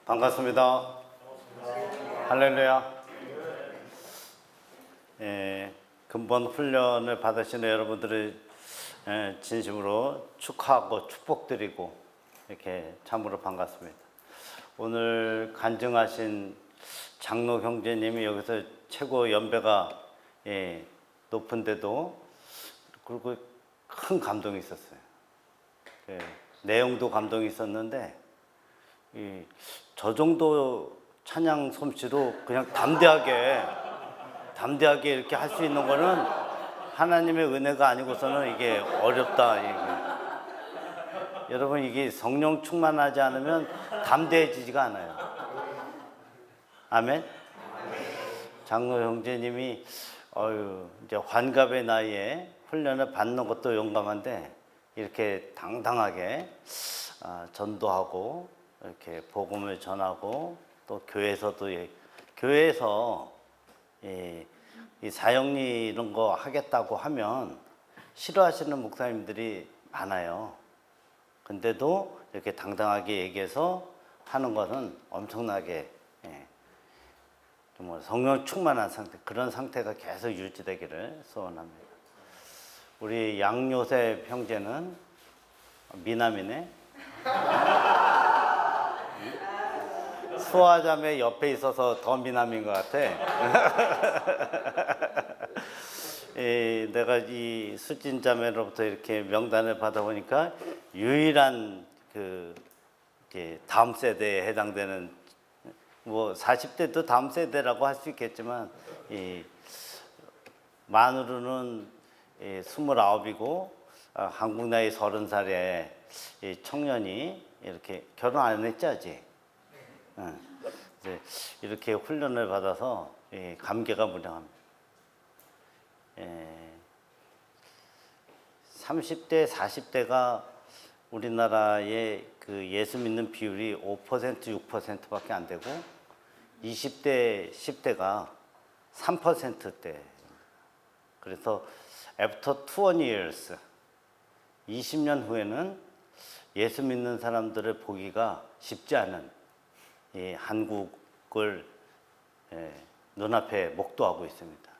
반갑습니다. 할렐루야. 근본 훈련을 받으시는 여러분들을 진심으로 축하하고 축복드리고 이렇게 참으로 반갑습니다. 오늘 간증하신 장로 형제님이 여기서 최고 연배가 높은데도 그리고 큰 감동이 있었어요. 내용도 감동이 있었는데 저 정도 찬양 솜씨로 그냥 담대하게 이렇게 할 수 있는 거는 하나님의 은혜가 아니고서는 이게 어렵다. 여러분, 이게 성령 충만하지 않으면 담대해지지가 않아요. 아멘. 장로 형제님이 이제 환갑의 나이에 훈련을 받는 것도 용감한데 이렇게 당당하게 전도하고 이렇게 복음을 전하고 또 교회에서도 교회에서 이 사형리 이런 거 하겠다고 하면 싫어하시는 목사님들이 많아요. 근데도 이렇게 당당하게 얘기해서 하는 것은 엄청나게 정말 성령 충만한 상태, 그런 상태가 계속 유지되기를 소원합니다. 우리 양요셉 형제는 미남이네. 수아자매 옆에 있어서 더 미남인 것 같아. 내가 이 수진자매로부터 이렇게 명단을 받아보니까 유일한 이제 다음 세대에 해당되는, 뭐 40대도 다음 세대라고 할 수 있겠지만 만으로는 29이고 한국 나이 30살의 청년이 이렇게 결혼 안 했지 아직. 이렇게 훈련을 받아서 감개가 무량합니다. 30대, 40대가 우리나라의 그 예수 믿는 비율이 5%, 6%밖에 안 되고 20대, 10대가 3%대. 그래서 after 20 years, 20년 후에는 예수 믿는 사람들을 보기가 쉽지 않은 한국을 눈앞에 목도하고 있습니다.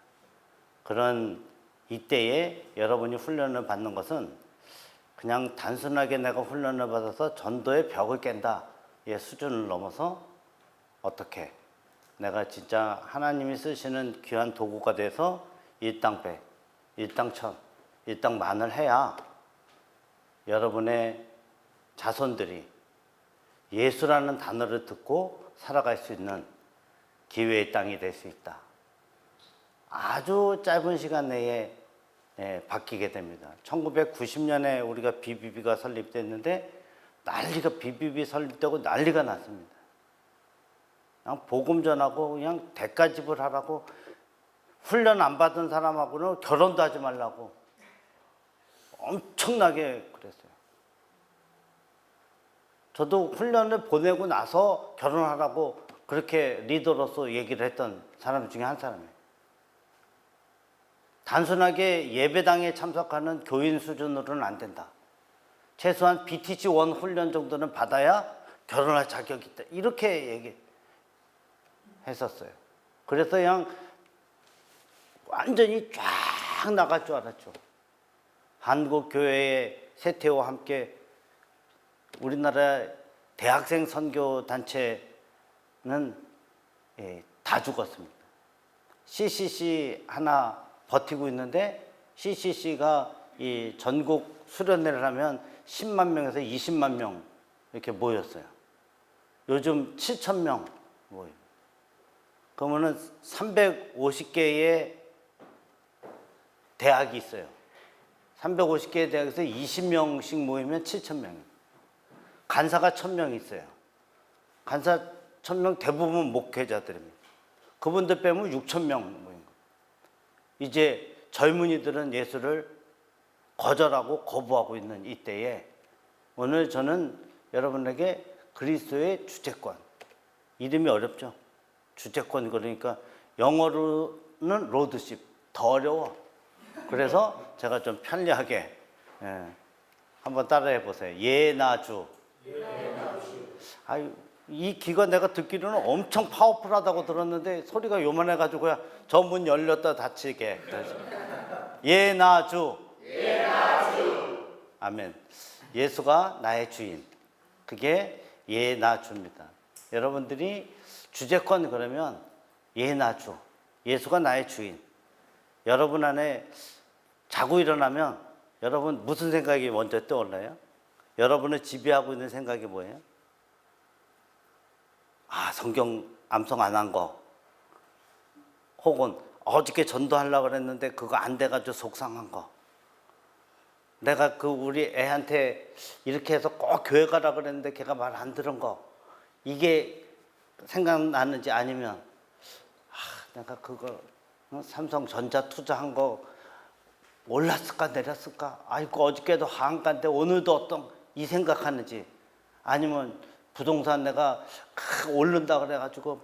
그런 이때에 여러분이 훈련을 받는 것은 그냥 단순하게 내가 훈련을 받아서 전도의 벽을 깬다 수준을 넘어서 어떻게 내가 진짜 하나님이 쓰시는 귀한 도구가 돼서 일당 백, 일당 천, 일당 만을 해야 여러분의 자손들이 예수라는 단어를 듣고 살아갈 수 있는 기회의 땅이 될 수 있다. 아주 짧은 시간 내에 바뀌게 됩니다. 1990년에 우리가 BBB가 설립됐는데 BBB 설립되고 난리가 났습니다. 그냥 복음 전하고 그냥 대가집을 하라고, 훈련 안 받은 사람하고는 결혼도 하지 말라고 엄청나게 그랬어요. 저도 훈련을 보내고 나서 결혼하라고 그렇게 리더로서 얘기를 했던 사람 중에 한 사람이에요. 단순하게 예배당에 참석하는 교인 수준으로는 안 된다. 최소한 BTC1 훈련 정도는 받아야 결혼할 자격이 있다. 이렇게 얘기했었어요. 그래서 그냥 완전히 쫙 나갈 줄 알았죠. 한국 교회의 세태와 함께 우리나라 대학생 선교 단체는 다 죽었습니다. CCC 하나 버티고 있는데 CCC가 이 전국 수련회를 하면 10만 명에서 20만 명 이렇게 모였어요. 요즘 7천 명 모여요. 그러면은 350개의 대학이 있어요. 350개의 대학에서 20명씩 모이면 7천 명이에요. 간사가 1000명 있어요. 간사 1000명 대부분 목회자들입니다. 그분들 빼면 6000명 모인 거예요. 이제 젊은이들은 예수를 거절하고 거부하고 있는 이때에 오늘 저는 여러분에게 그리스도의 주체권, 이름이 어렵죠? 주체권, 그러니까 영어로는 로드십, 더 어려워. 그래서 제가 좀 편리하게 한번 따라해 보세요. 예나주. 아유, 이 귀가 내가 듣기로는 엄청 파워풀하다고 들었는데 소리가 요만해가지고야 저 문 열렸다 닫히게. 예나주. 아멘. 예수가 나의 주인. 그게 예나주입니다. 여러분들이 주제권 그러면 예나주. 예수가 나의 주인. 여러분 안에 자고 일어나면 여러분 무슨 생각이 먼저 떠올라요? 여러분을 지배하고 있는 생각이 뭐예요? 아, 성경 암송 안 한 거. 혹은 어저께 전도하려고 그랬는데 그거 안 돼가지고 속상한 거. 내가 그 우리 애한테 이렇게 해서 꼭 교회 가라 그랬는데 걔가 말 안 들은 거. 이게 생각나는지 아니면 내가 그거 삼성전자 투자한 거 올랐을까 내렸을까? 아이고 어저께도 하한가인데 오늘도 어떤 이 생각하는지, 아니면 부동산 내가 오른다 그래가지고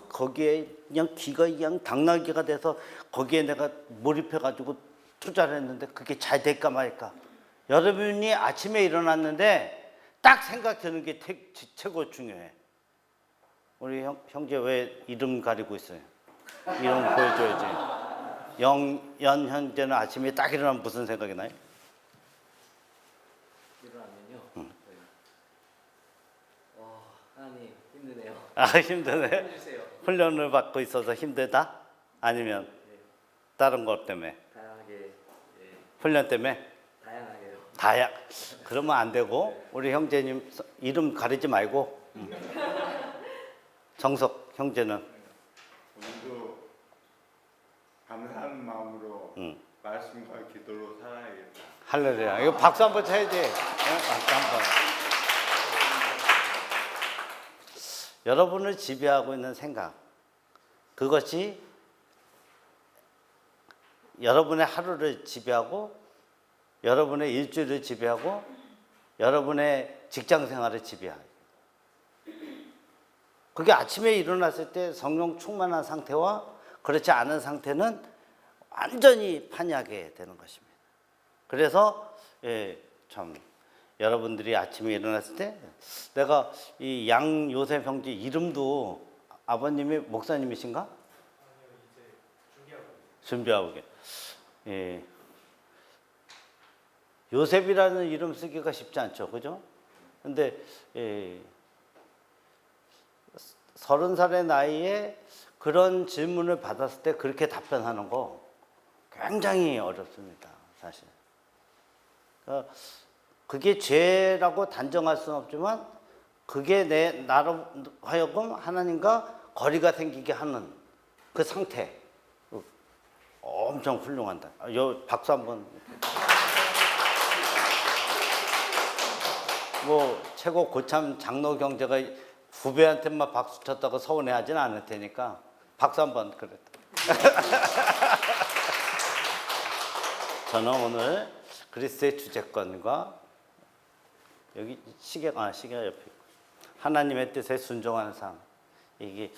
거기에 그냥 귀가 그냥 당나귀가 돼서 거기에 내가 몰입해가지고 투자를 했는데 그게 잘 될까 말까. 여러분이 아침에 일어났는데 딱 생각되는 게 최고 중요해. 우리 형제 왜 이름 가리고 있어요? 이름 보여줘야지. 연 현재는 아침에 딱 일어나면 무슨 생각이 나요? 일어나면요. 네. 하나님 힘드네요. 아, 힘드네. 해주세요. 훈련을 받고 있어서 힘들다? 아니면 네. 다른 것 때문에? 다양하게. 예. 훈련 때문에? 다양하게요. 그러면 안 되고 우리 형제님 이름 가리지 말고 정석 형제는 오늘도 감사하는 마음으로 말씀과 기도로 살아야겠다. 할렐루야. 이거 박수 한번 쳐야지. 네? 박수 한번. 여러분을 지배하고 있는 생각, 그것이 여러분의 하루를 지배하고 여러분의 일주일을 지배하고 여러분의 직장 생활을 지배하고, 그게 아침에 일어났을 때 성령 충만한 상태와 그렇지 않은 상태는 완전히 판이하게 되는 것입니다. 그래서 참 여러분들이 아침에 일어났을 때 내가 이 양요셉 형제 이름도 아버님이 목사님이신가? 아니요, 이제 준비하고 계세요. 요셉이라는 이름 쓰기가 쉽지 않죠, 그죠? 근데 30살의 나이에 그런 질문을 받았을 때 그렇게 답변하는 거 굉장히 어렵습니다, 사실. 그게 죄라고 단정할 수는 없지만 그게 나로 하여금 하나님과 거리가 생기게 하는 그 상태, 엄청 훌륭하다. 박수 한번. 뭐 최고 고참 장로 경제가 후배한테만 박수 쳤다고 서운해하지는 않을 테니까 박수 한번. 그랬다. 저는 오늘 그리스도의 주제권과 여기 시계가 옆에 있고 하나님의 뜻에 순종하는 삶, 이게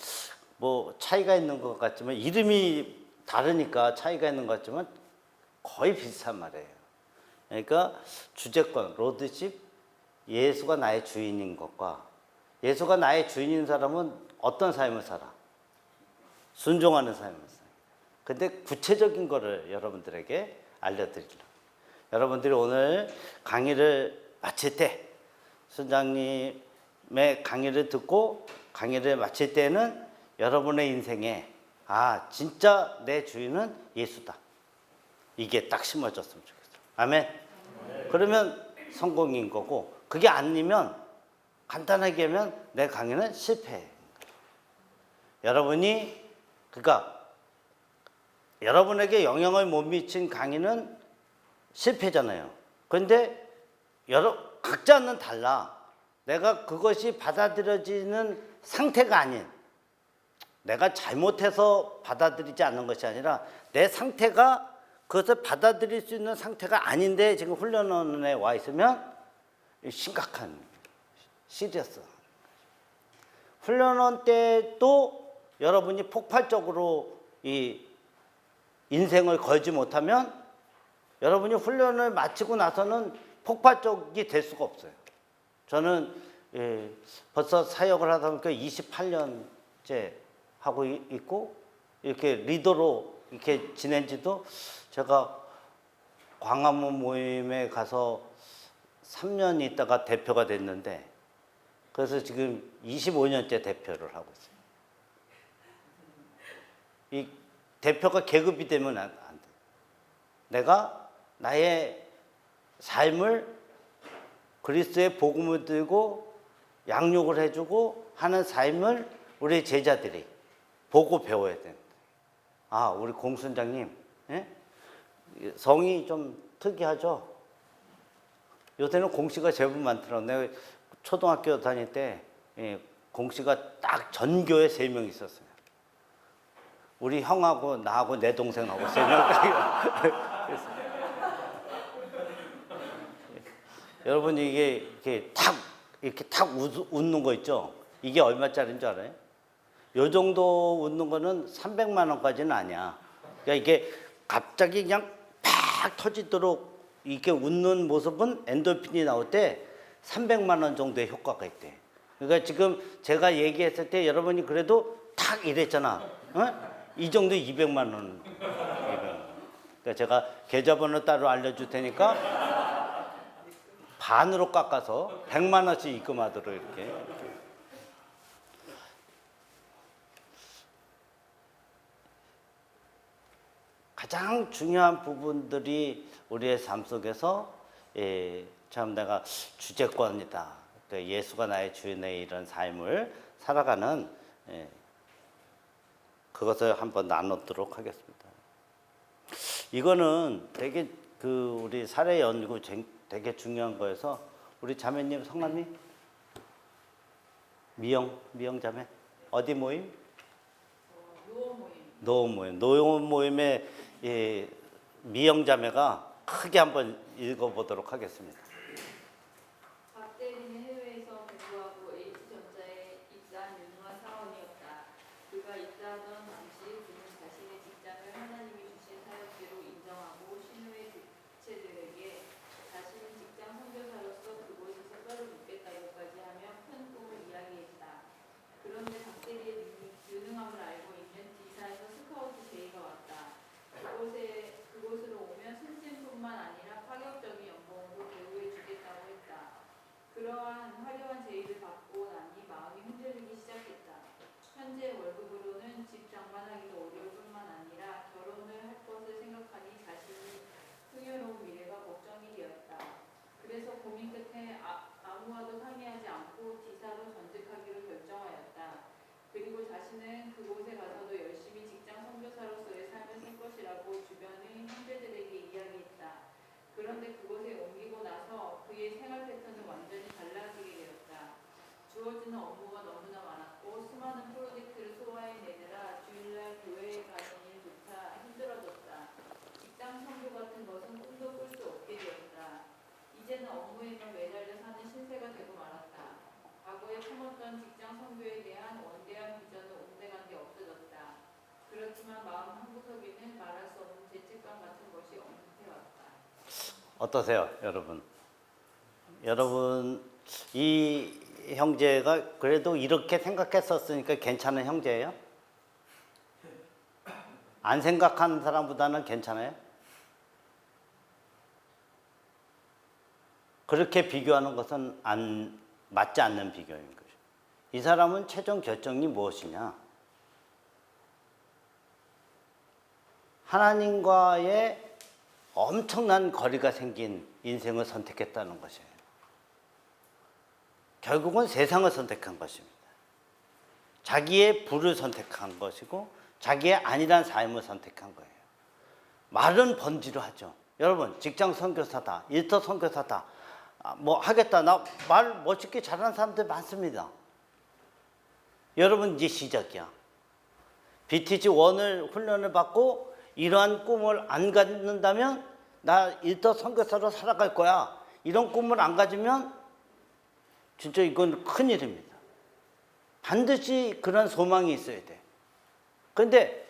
뭐 차이가 있는 것 같지만 이름이 다르니까 차이가 있는 것 같지만 거의 비슷한 말이에요. 그러니까 주제권, 로드십, 예수가 나의 주인인 것과, 예수가 나의 주인인 사람은 어떤 삶을 살아? 순종하는 삶을 살아. 근데 구체적인 거를 여러분들에게 알려드리려고. 여러분들이 오늘 강의를 마칠 때, 순장님의 강의를 듣고 강의를 마칠 때는 여러분의 인생에 진짜 내 주인은 예수다, 이게 딱 심어졌으면 좋겠어요. 아멘. 그러면 성공인 거고, 그게 아니면 간단하게 하면 내 강의는 실패. 여러분이 그러니까 여러분에게 영향을 못 미친 강의는 실패잖아요. 그런데 각자는 달라. 내가 그것이 받아들여지는 상태가 아닌, 내가 잘못해서 받아들이지 않는 것이 아니라 내 상태가 그것을 받아들일 수 있는 상태가 아닌데 지금 훈련원에 와 있으면 심각한, 시리어스. 훈련원 때도 여러분이 폭발적으로 이 인생을 걸지 못하면 여러분이 훈련을 마치고 나서는 폭발적이 될 수가 없어요. 저는 벌써 사역을 하다 보니까 28년째 하고 있고 이렇게 리더로 이렇게 지낸 지도 제가 광화문 모임에 가서 3년 있다가 대표가 됐는데 그래서 지금 25년째 대표를 하고 있어요. 이 대표가 계급이 되면 안 돼. 내가 나의 삶을 그리스도의 복음을 들고 양육을 해주고 하는 삶을 우리 제자들이 보고 배워야 된다. 아, 우리 공순장님, 예? 성이 좀 특이하죠? 요새는 공씨가 제법 많더라고요. 내가 초등학교 다닐 때 공씨가 딱 전교에 3명 있었어요. 우리 형하고 나하고 내 동생하고 3명. 여러분 이게 탁 웃는 거 있죠? 이게 얼마짜리인 줄 알아요? 요 정도 웃는 거는 300만 원까지는 아니야. 그러니까 이게 갑자기 그냥 팍 터지도록 이렇게 웃는 모습은 엔돌핀이 나올 때 300만 원 정도의 효과가 있대. 그러니까 지금 제가 얘기했을 때 여러분이 그래도 탁 이랬잖아. 어? 이 정도 200만 원. 그러니까 제가 계좌번호 따로 알려줄 테니까 반으로 깎아서 100만 원씩 입금하도록 이렇게. 가장 중요한 부분들이 우리의 삶 속에서 참 내가 주제권이다. 예수가 나의 주인의 이런 삶을 살아가는 그것을 한번 나누도록 하겠습니다. 이거는 되게 우리 사례 연구 되게 중요한 거여서 우리 자매님 성함이 미영 자매 어디 모임? 노원 모임. 노원 모임의 미영 자매가 크게 한번 읽어보도록 하겠습니다. 박대리는 해외에서 공부하고 H전자에 입사한 유능한 사원이었다. 그가 입사하던 당시 그는 자신의 직장을 하나님이 주신 사역지로 인정하고 신우의 지체들에게 자신은 직장 선교사로서 그곳에서 뼈를 묻겠다고까지 하며 큰 꿈을 이야기했다. 그런데 박대리의 유능함을 알고 있는 D사에서 스카우트 제의가 왔다. 그곳으로 오면 승진뿐만 아니라 파격적인 연봉으로 대우해주겠다고 했다. 그러한 화려한 제의를 받고 나니 마음이 흔들리기 시작했다. 현재 월급으로는 집 장만하기도 어려울 뿐만 아니라 결혼을 할 것을 생각하니 자신이 풍요로운 미래가 걱정이 되었다. 그래서 고민 끝에 아무와도 상의하지 않고 D사로 전직하기로 결정하였다. 그리고 자신은 그곳에 가서도 열심히 직장 선교사로서의 삶을 살 것이라고 주변의 형제들에게 이야기했다. 그런데 그곳에 옮기고 나서 그의 생활 패턴은 완전히 달라지게 되었다. 주어지는 업무가 너무나 많았고 수많은 프로젝트를 소화해내느라 주일날 교회에 가는 일조차 힘들어졌다. 직장 선교 같은 것은 꿈도 꿀 수 없게 되었다. 이제는 업무에만 매달려 사는 신세가 되고 말았다. 과거에 품었던 직장 선교에 대한 원대한 비전은 온데간데 없어졌다. 그렇지만 마음 한구석에는 말할 수 없는 죄책감 같은 것이 엄습해왔다. 어떠세요, 여러분? 여러분 이 형제가 그래도 이렇게 생각했었으니까 괜찮은 형제예요? 안 생각하는 사람보다는 괜찮아요? 그렇게 비교하는 것은 맞지 않는 비교인 거죠. 이 사람은 최종 결정이 무엇이냐? 하나님과의 엄청난 거리가 생긴 인생을 선택했다는 것이에요. 결국은 세상을 선택한 것입니다. 자기의 부를 선택한 것이고 자기의 아니란 삶을 선택한 거예요. 말은 번지로 하죠. 여러분 직장 선교사다, 일터 선교사다, 뭐 하겠다, 나 말 멋있게 잘하는 사람들 많습니다. 여러분 이제 시작이야. BTG1을 훈련을 받고 이러한 꿈을 안 갖는다면 나 일터 선교사로 살아갈 거야, 이런 꿈을 안 가지면 진짜 이건 큰일입니다. 반드시 그런 소망이 있어야 돼. 그런데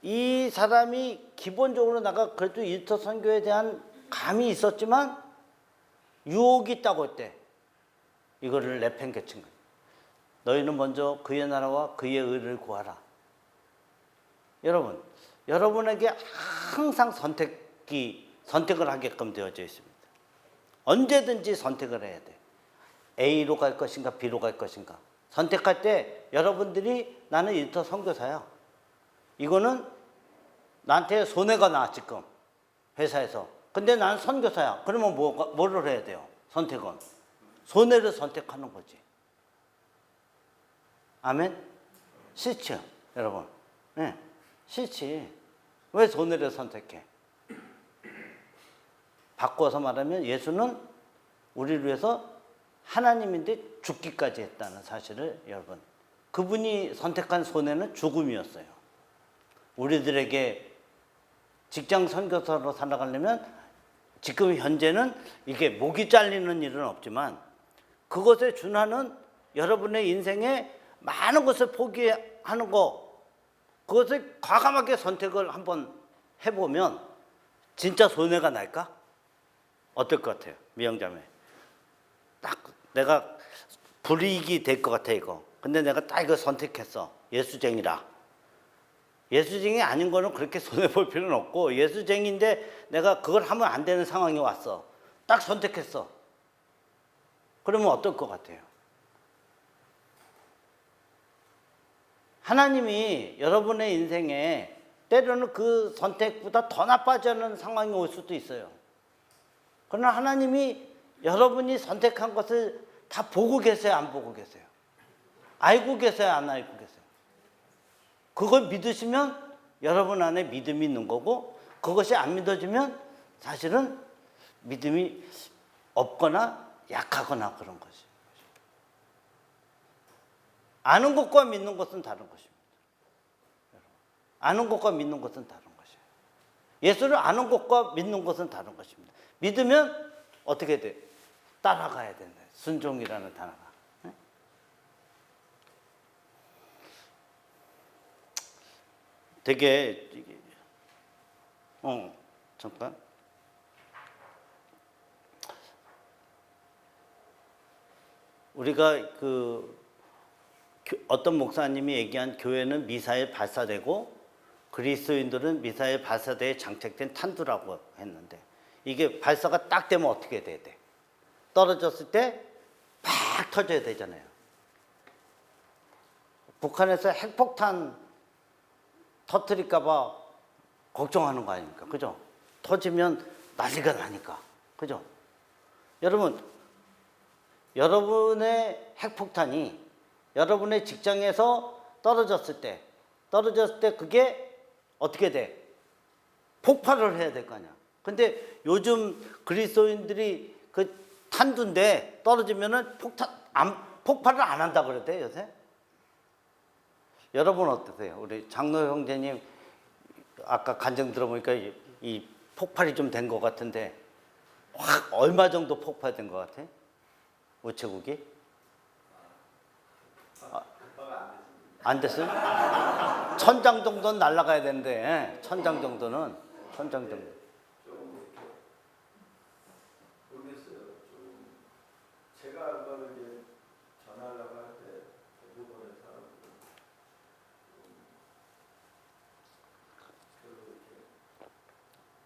이 사람이 기본적으로 내가 그래도 일터 선교에 대한 감이 있었지만 유혹이 있다고 했대. 이거를 내팽개친 거예요. 너희는 먼저 그의 나라와 그의 의를 구하라. 여러분, 여러분에게 항상 선택을 하게끔 되어져 있습니다. 언제든지 선택을 해야 돼. A로 갈 것인가 B로 갈 것인가. 선택할 때 여러분들이 나는 인터 선교사야. 이거는 나한테 손해가 나 지금 회사에서. 근데 나는 선교사야. 그러면 뭐를 해야 돼요? 선택은 손해를 선택하는 거지. 아멘? 싫죠, 여러분. 네, 싫지. 왜 손해를 선택해? 바꿔서 말하면 예수는 우리를 위해서 하나님인데 죽기까지 했다는 사실을 여러분, 그분이 선택한 손해는 죽음이었어요. 우리들에게 직장 선교사로 살아가려면 지금 현재는 이게 목이 잘리는 일은 없지만 그것에 준하는 여러분의 인생에 많은 것을 포기하는 거, 그것을 과감하게 선택을 한번 해보면 진짜 손해가 날까? 어떨 것 같아요? 미영자매. 딱 내가 불이익이 될 것 같아 이거. 근데 내가 딱 이거 선택했어. 예수쟁이라. 예수쟁이 아닌 거는 그렇게 손해볼 필요는 없고, 예수쟁이인데 내가 그걸 하면 안 되는 상황이 왔어. 딱 선택했어. 그러면 어떨 것 같아요? 하나님이 여러분의 인생에 때로는 그 선택보다 더 나빠지는 상황이 올 수도 있어요. 그러나 하나님이 여러분이 선택한 것을 다 보고 계세요, 안 보고 계세요? 알고 계세요, 안 알고 계세요? 그걸 믿으시면 여러분 안에 믿음이 있는 거고, 그것이 안 믿어지면 사실은 믿음이 없거나 약하거나 그런 것이. 아는 것과 믿는 것은 다른 것입니다. 아는 것과 믿는 것은 다른 것이에요. 예수를 아는 것과 믿는 것은 다른 것입니다. 믿으면 어떻게 돼? 따라가야 된다. 순종이라는 단어가. 되게 잠깐. 우리가 어떤 목사님이 얘기한 교회는 미사일 발사되고 그리스도인들은 미사일 발사대에 장착된 탄두라고 했는데, 이게 발사가 딱 되면 어떻게 돼야 돼? 떨어졌을 때 팍 터져야 되잖아요. 북한에서 핵폭탄 터뜨릴까 봐 걱정하는 거 아닙니까? 그죠? 터지면 난리가 나니까. 그죠? 여러분, 여러분의 핵폭탄이 여러분의 직장에서 떨어졌을 때 그게 어떻게 돼? 폭발을 해야 될 거 아니야. 근데 요즘 그리스도인들이 그 탄두인데 떨어지면은 폭발을 안 한다 그러대, 요새? 여러분 어떠세요? 우리 장로 형제님 아까 간증 들어보니까 이 폭발이 좀 된 것 같은데, 확 얼마 정도 폭발된 것 같아? 우체국이? 안 됐어요? 1000장 정도는 날아가야 되는데, 1000장 정도는, 1000장 정도. 모르겠어요. 좀 제가 그거를 이제 전하려고 할 때 대부분의 사람들은 별로 이렇게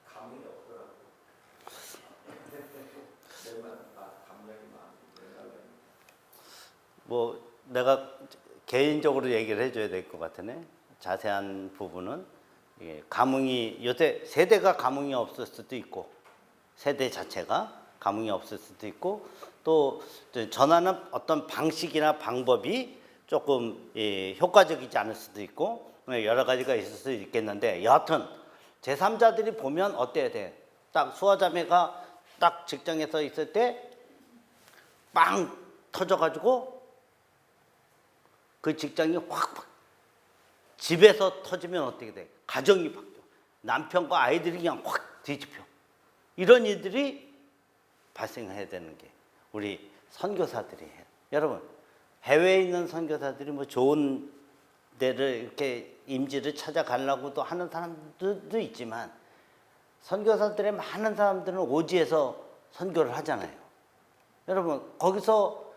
감흥이 없더라고. 내만 감명이 많은데. 뭐 내가 개인적으로 얘기를 해줘야 될 것 같으네. 자세한 부분은 감흥이, 요새 세대가 감흥이 없을 수도 있고, 세대 자체가 감흥이 없을 수도 있고, 또 전하는 어떤 방식이나 방법이 조금 효과적이지 않을 수도 있고, 여러 가지가 있을 수 있겠는데, 여하튼 제3자들이 보면 어때야 돼? 딱 수아자매가 딱 직장에서 있을 때 빵 터져가지고 그 직장이 확 집에서 터지면 어떻게 돼? 가정이 바뀌어. 남편과 아이들이 그냥 확 뒤집혀. 이런 일들이 발생해야 되는 게 우리 선교사들이 해요. 여러분, 해외에 있는 선교사들이 뭐 좋은 데를 이렇게 임지를 찾아가려고도 하는 사람들도 있지만, 선교사들의 많은 사람들은 오지에서 선교를 하잖아요. 여러분, 거기서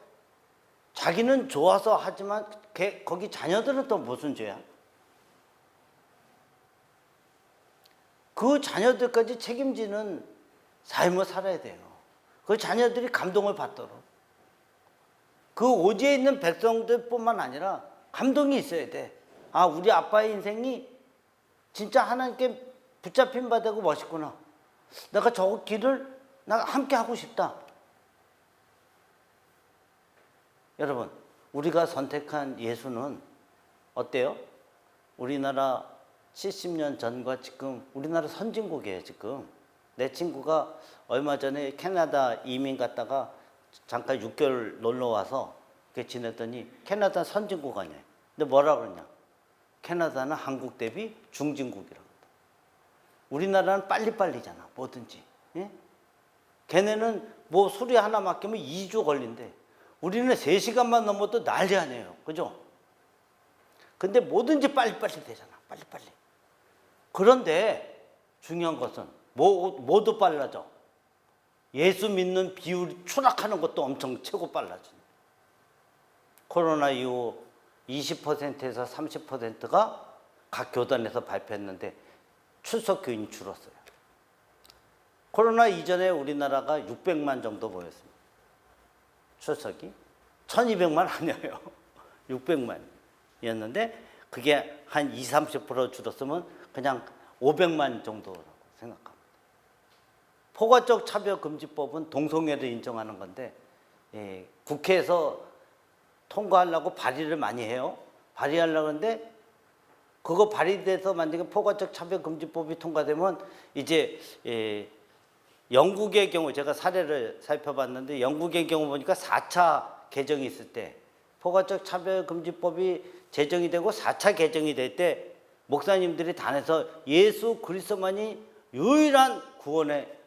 자기는 좋아서 하지만 거기 자녀들은 또 무슨 죄야? 그 자녀들까지 책임지는 삶을 살아야 돼요. 그 자녀들이 감동을 받도록. 그 오지에 있는 백성들뿐만 아니라 감동이 있어야 돼. 아, 우리 아빠의 인생이 진짜 하나님께 붙잡힌 바 되고 멋있구나. 내가 저 길을 나 함께 하고 싶다. 여러분, 우리가 선택한 예수는 어때요? 우리나라 70년 전과 지금 우리나라 선진국이에요, 지금. 내 친구가 얼마 전에 캐나다 이민 갔다가 잠깐 6개월 놀러 와서 이렇게 지냈더니 캐나다 선진국 아니에요. 근데 뭐라 그러냐? 캐나다는 한국 대비 중진국이라고. 우리나라는 빨리빨리잖아, 뭐든지. 예? 걔네는 뭐 수리 하나 맡기면 2주 걸린대. 우리는 3시간만 넘어도 난리 아니에요. 그죠? 근데 뭐든지 빨리빨리 되잖아, 빨리빨리. 그런데 중요한 것은 뭐도 빨라져. 예수 믿는 비율이 추락하는 것도 엄청 최고 빨라져. 코로나 이후 20%에서 30%가 각 교단에서 발표했는데 출석 교인이 줄었어요. 코로나 이전에 우리나라가 600만 정도 보였습니다. 출석이 1200만 아니에요. 600만이었는데 그게 한 20-30% 줄었으면 그냥 500만 정도라고 생각합니다. 포괄적 차별금지법은 동성애를 인정하는 건데 국회에서 통과하려고 발의를 많이 해요. 발의하려고 하는데 그거 발의돼서 만약에 포괄적 차별금지법이 통과되면 이제 영국의 경우 제가 사례를 살펴봤는데 영국의 경우 보니까 4차 개정이 있을 때 포괄적 차별금지법이 제정이 되고 4차 개정이 될 때 목사님들이 단에서 예수 그리스도만이 유일한 구원의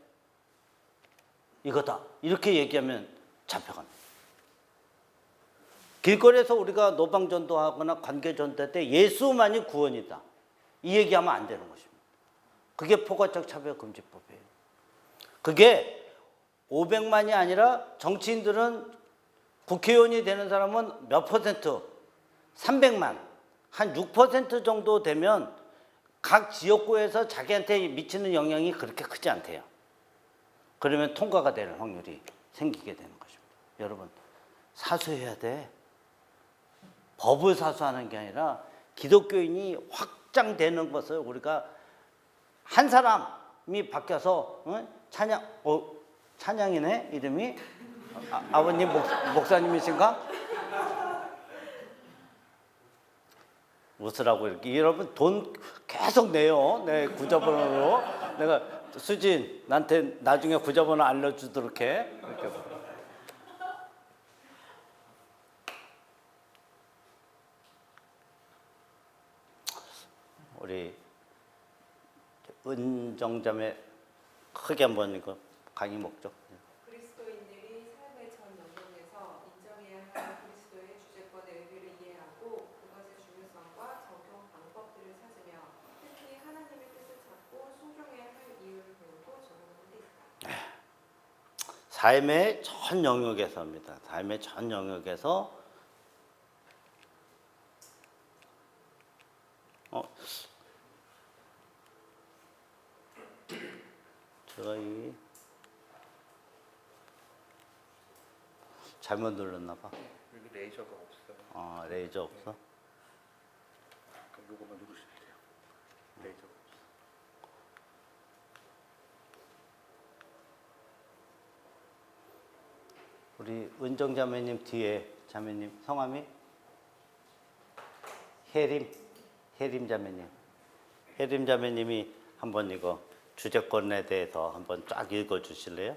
이거다 이렇게 얘기하면 잡혀갑니다. 길거리에서 우리가 노방전도하거나 관계전도할 때 예수만이 구원이다 이 얘기하면 안 되는 것입니다. 그게 포괄적 차별금지법이에요. 그게 500만이 아니라 정치인들은 국회의원이 되는 사람은 몇 퍼센트? 300만. 한 6% 정도 되면 각 지역구에서 자기한테 미치는 영향이 그렇게 크지 않대요. 그러면 통과가 되는 확률이 생기게 되는 것입니다. 여러분, 사수해야 돼. 법을 사수하는 게 아니라 기독교인이 확장되는 것을 우리가 한 사람이 바뀌어서 찬양이네 이름이 아버님 목사님이신가? 웃으라고 이렇게 여러분 돈 계속 내요. 내 구자번호로 내가 수진 나한테 나중에 구자번호 알려주도록 해. 이렇게. 우리 은정자매 크게 한번 이거 강의 목적. 그리스도인들이 삶의 전 영역에서 인정해야 할 그리스도의 주제권의 의미를 이해하고 그것의 중요성과 적용 방법들을 찾으며 특히 하나님의 뜻을 찾고 순종해야 할 이유를 배우고 적용하는 데 있다. 삶의 전 영역에서입니다. 삶의 전 영역에서 제가 이 잘못 눌렀나 봐. 여기 레이저가 없어요. 아, 레이저 없어? 그럼 요거만 누르시면 돼요. 레이저가 없어. 우리 은정 자매님 뒤에 자매님 성함이 혜림 자매님. 혜림 자매님이 한번 이거 주제권에 대해서 한번 쫙 읽어 주실래요?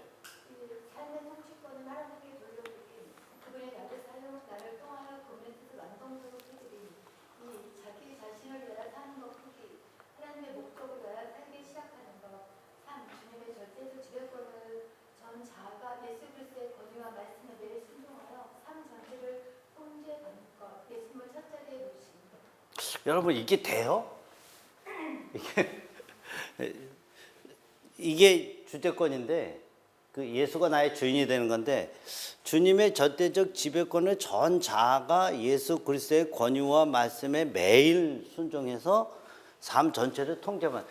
삶의 성취권은 하나님께 돌려드린 그분의 나를 살려 나를 통하여 그분의 뜻을 완성적으로 해드린 이 자기 자신을 위하여 사는 것 포기 하나님의 목적을 위하여 살기 시작하는 것 3. 주님의 절대적 지배권을 전 자아가 예수 그리스도의 권위와 말씀에 대해 순종하여 삶 전체를 통제받는 것 예수님을 첫 자리에 놓으신 것. 여러분 이게 돼요? 이게 주제권인데 그 예수가 나의 주인이 되는 건데 주님의 절대적 지배권을 전 자아가 예수 그리스도의 권위와 말씀에 매일 순종해서 삶 전체를 통제만.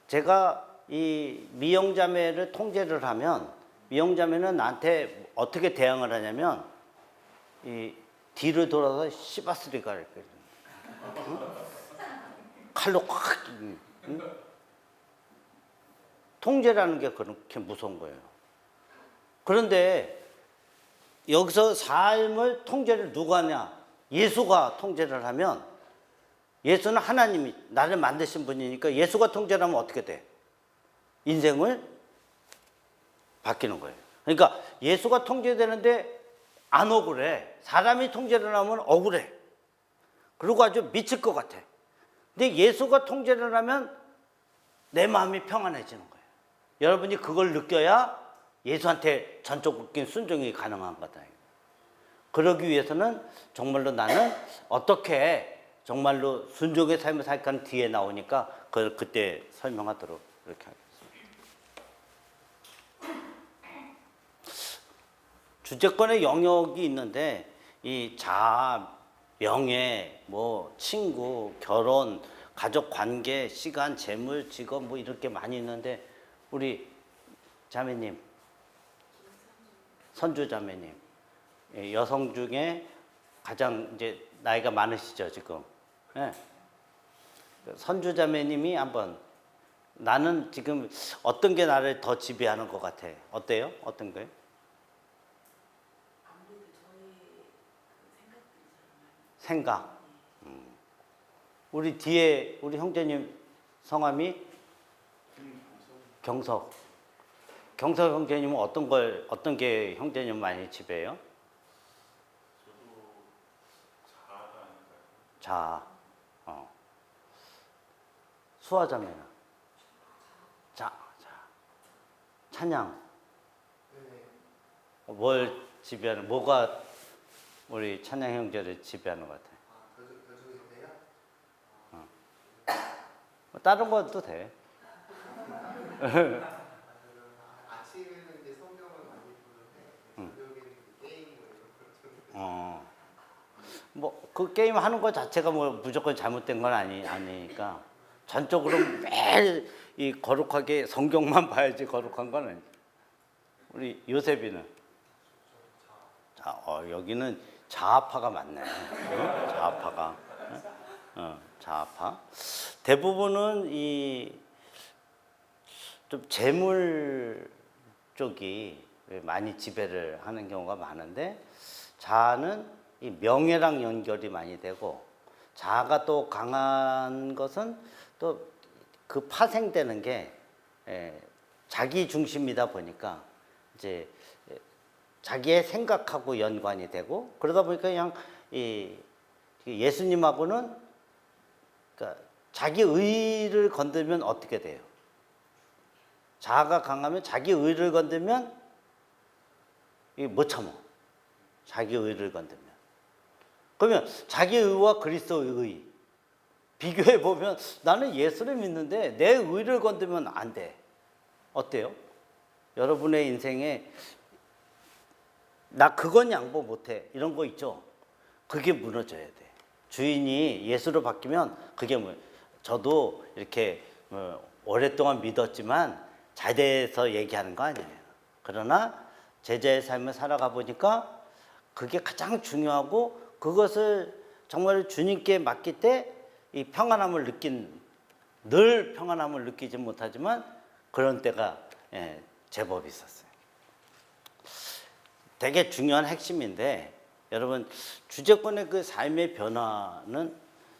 제가 이 미영자매를 통제를 하면 미영자매는 나한테 어떻게 대응을 하냐면 이 뒤를 돌아서 씨바스리가 이렇게 칼로 확 통제라는 게 그렇게 무서운 거예요. 그런데 여기서 삶을 통제를 누가 하냐? 예수가 통제를 하면 예수는 하나님이 나를 만드신 분이니까 예수가 통제를 하면 어떻게 돼? 인생을 바뀌는 거예요. 그러니까 예수가 통제되는데 안 억울해. 사람이 통제를 하면 억울해. 그리고 아주 미칠 것 같아. 근데 예수가 통제를 하면 내 마음이 평안해지는 거예요. 여러분이 그걸 느껴야 예수한테 전적인 순종이 가능한 거다. 그러기 위해서는 정말로 나는 어떻게 정말로 순종의 삶을 살까 뒤에 나오니까 그걸 그때 설명하도록 이렇게 하겠습니다. 주제권의 영역이 있는데 이 자아, 명예, 뭐 친구, 결혼, 가족 관계, 시간, 재물, 직업 뭐 이렇게 많이 있는데 우리 자매님, 선주 자매님, 여성 중에 가장 이제 나이가 많으시죠 지금. 네. 선주 자매님이 한번 나는 지금 어떤 게 나를 더 지배하는 것 같아. 어때요? 어떤 거요? 생각. 우리 뒤에 우리 형제님 성함이 경석. 경석 형제님은 어떤 게 형제님 많이 지배해요? 저도 자아가 아닐까요? 자, 수화자매는 찬양. 뭘 지배하는? 뭐가 우리 찬양 형제를 지배하는 것 같아? 다른 것도 돼. 아침에는 이제 성경을 많이 보는데 저녁에는 게임 뭐 이런 걸 뭐 그 게임 하는 것 자체가 뭐 무조건 잘못된 건 아니니까 전적으로 매일 이 거룩하게 성경만 봐야지 거룩한 건 아니지. 우리 요셉이는 여기는 자아파가 많네. 자아파가. 자아파. 대부분은 이 좀 재물 쪽이 많이 지배를 하는 경우가 많은데 자아는 이 명예랑 연결이 많이 되고 자아가 또 강한 것은 또 그 파생되는 게 자기 중심이다 보니까 이제 자기의 생각하고 연관이 되고 그러다 보니까 그냥 이 예수님하고는 그러니까 자기 의를 건들면 어떻게 돼요? 자아가 강하면 자기 의를 건들면 못 참어. 자기 의를 건들면. 그러면 자기 의와 그리스도의 의 비교해 보면 나는 예수를 믿는데 내 의를 건들면 안 돼. 어때요? 여러분의 인생에 나 그건 양보 못해 이런 거 있죠? 그게 무너져야 돼. 주인이 예수로 바뀌면 그게 저도 이렇게 오랫동안 믿었지만 잘 돼서 얘기하는 거 아니에요. 그러나 제자의 삶을 살아가 보니까 그게 가장 중요하고 그것을 정말 주님께 맡길 때 이 평안함을 늘 평안함을 느끼지 못하지만 그런 때가 제법 있었어요. 되게 중요한 핵심인데 여러분 주제권의 그 삶의 변화는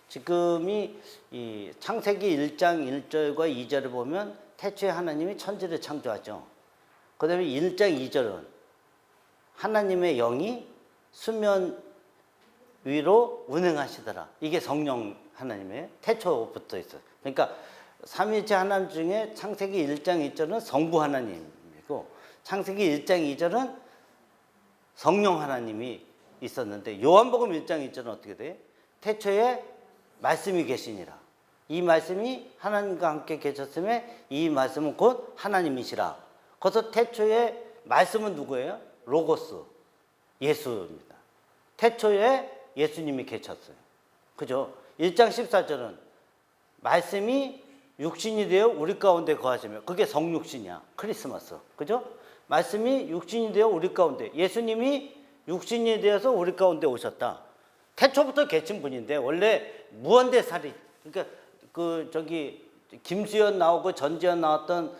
지금이 이 창세기 1장 1절과 2절을 보면 태초에 하나님이 천지를 창조하죠. 그 다음에 1장 2절은 하나님의 영이 수면 위로 운행하시더라. 이게 성령 하나님의 태초부터 있어요. 그러니까 삼위일체 하나님 중에 창세기 1장 2절은 성부 하나님이고 창세기 1장 2절은 성령 하나님이 있었는데 요한복음 1장 2절은 어떻게 돼? 태초에 말씀이 계시니라. 이 말씀이 하나님과 함께 계셨음에 이 말씀은 곧 하나님이시라. 그래서 태초에 말씀은 누구예요? 로고스, 예수입니다. 태초에 예수님이 계셨어요. 그죠? 1장 14절은 말씀이 육신이 되어 우리 가운데 거하시며, 그게 성육신이야. 크리스마스. 그죠? 말씀이 육신이 되어 우리 가운데, 예수님이 육신이 되어서 우리 가운데 오셨다. 태초부터 계신 분인데 원래 무한대살이, 그러니까 그 저기 김수현 나오고 전지현 나왔던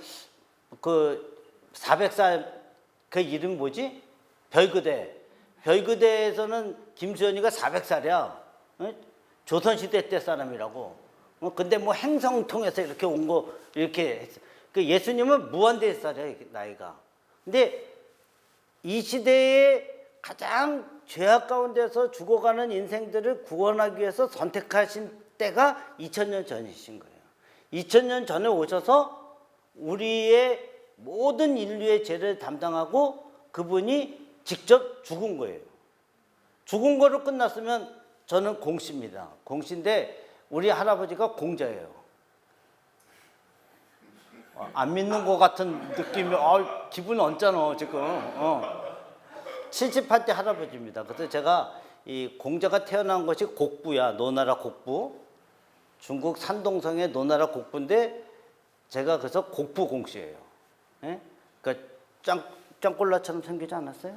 그 400살 그 이름 뭐지? 별그대. 별그대에서는 김수현이가 400살이야. 조선시대 때 사람이라고. 근데 뭐 행성 통해서 이렇게 온 거 이렇게 했어. 그 예수님은 무한대살이야 나이가. 근데 이 시대에 가장 죄악 가운데서 죽어가는 인생들을 구원하기 위해서 선택하신 때가 2000년 전이신 거예요. 2000년 전에 오셔서 우리의 모든 인류의 죄를 담당하고 그분이 직접 죽은 거예요. 죽은 거로 끝났으면 저는 공시입니다. 공시인데 우리 할아버지가 공자예요. 안 믿는 것 같은 느낌이, 기분 언짢아 지금. 78대 할아버지입니다. 그래서 제가 이 공자가 태어난 것이 곡부야. 노나라 곡부. 중국 산동성의 노나라 곡부인데 제가 그래서 곡부 공시예요. 예? 그러니까 짱꼴라처럼 생기지 않았어요?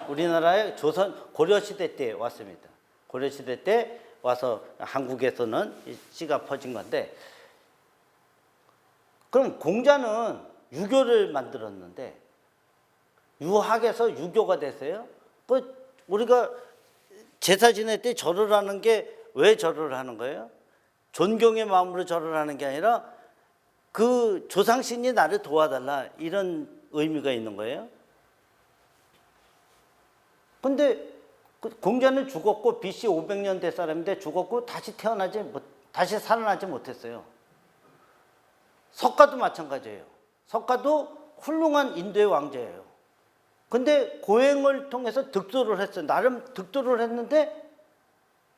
우리나라에 조선 고려시대 때 왔습니다. 고려시대 때 와서 한국에서는 씨가 퍼진 건데, 그럼 공자는 유교를 만들었는데 유학에서 유교가 됐어요. 그 우리가 제사 지낼 때 절을 하는 게 왜 절을 하는 거예요? 존경의 마음으로 절을 하는 게 아니라 그 조상신이 나를 도와달라, 이런 의미가 있는 거예요. 근데 공자는 죽었고 BC 500년대 사람인데 죽었고 다시 살아나지 못했어요. 석가도 마찬가지예요. 석가도 훌륭한 인도의 왕자예요. 근데 고행을 통해서 득도를 했어요. 나름 득도를 했는데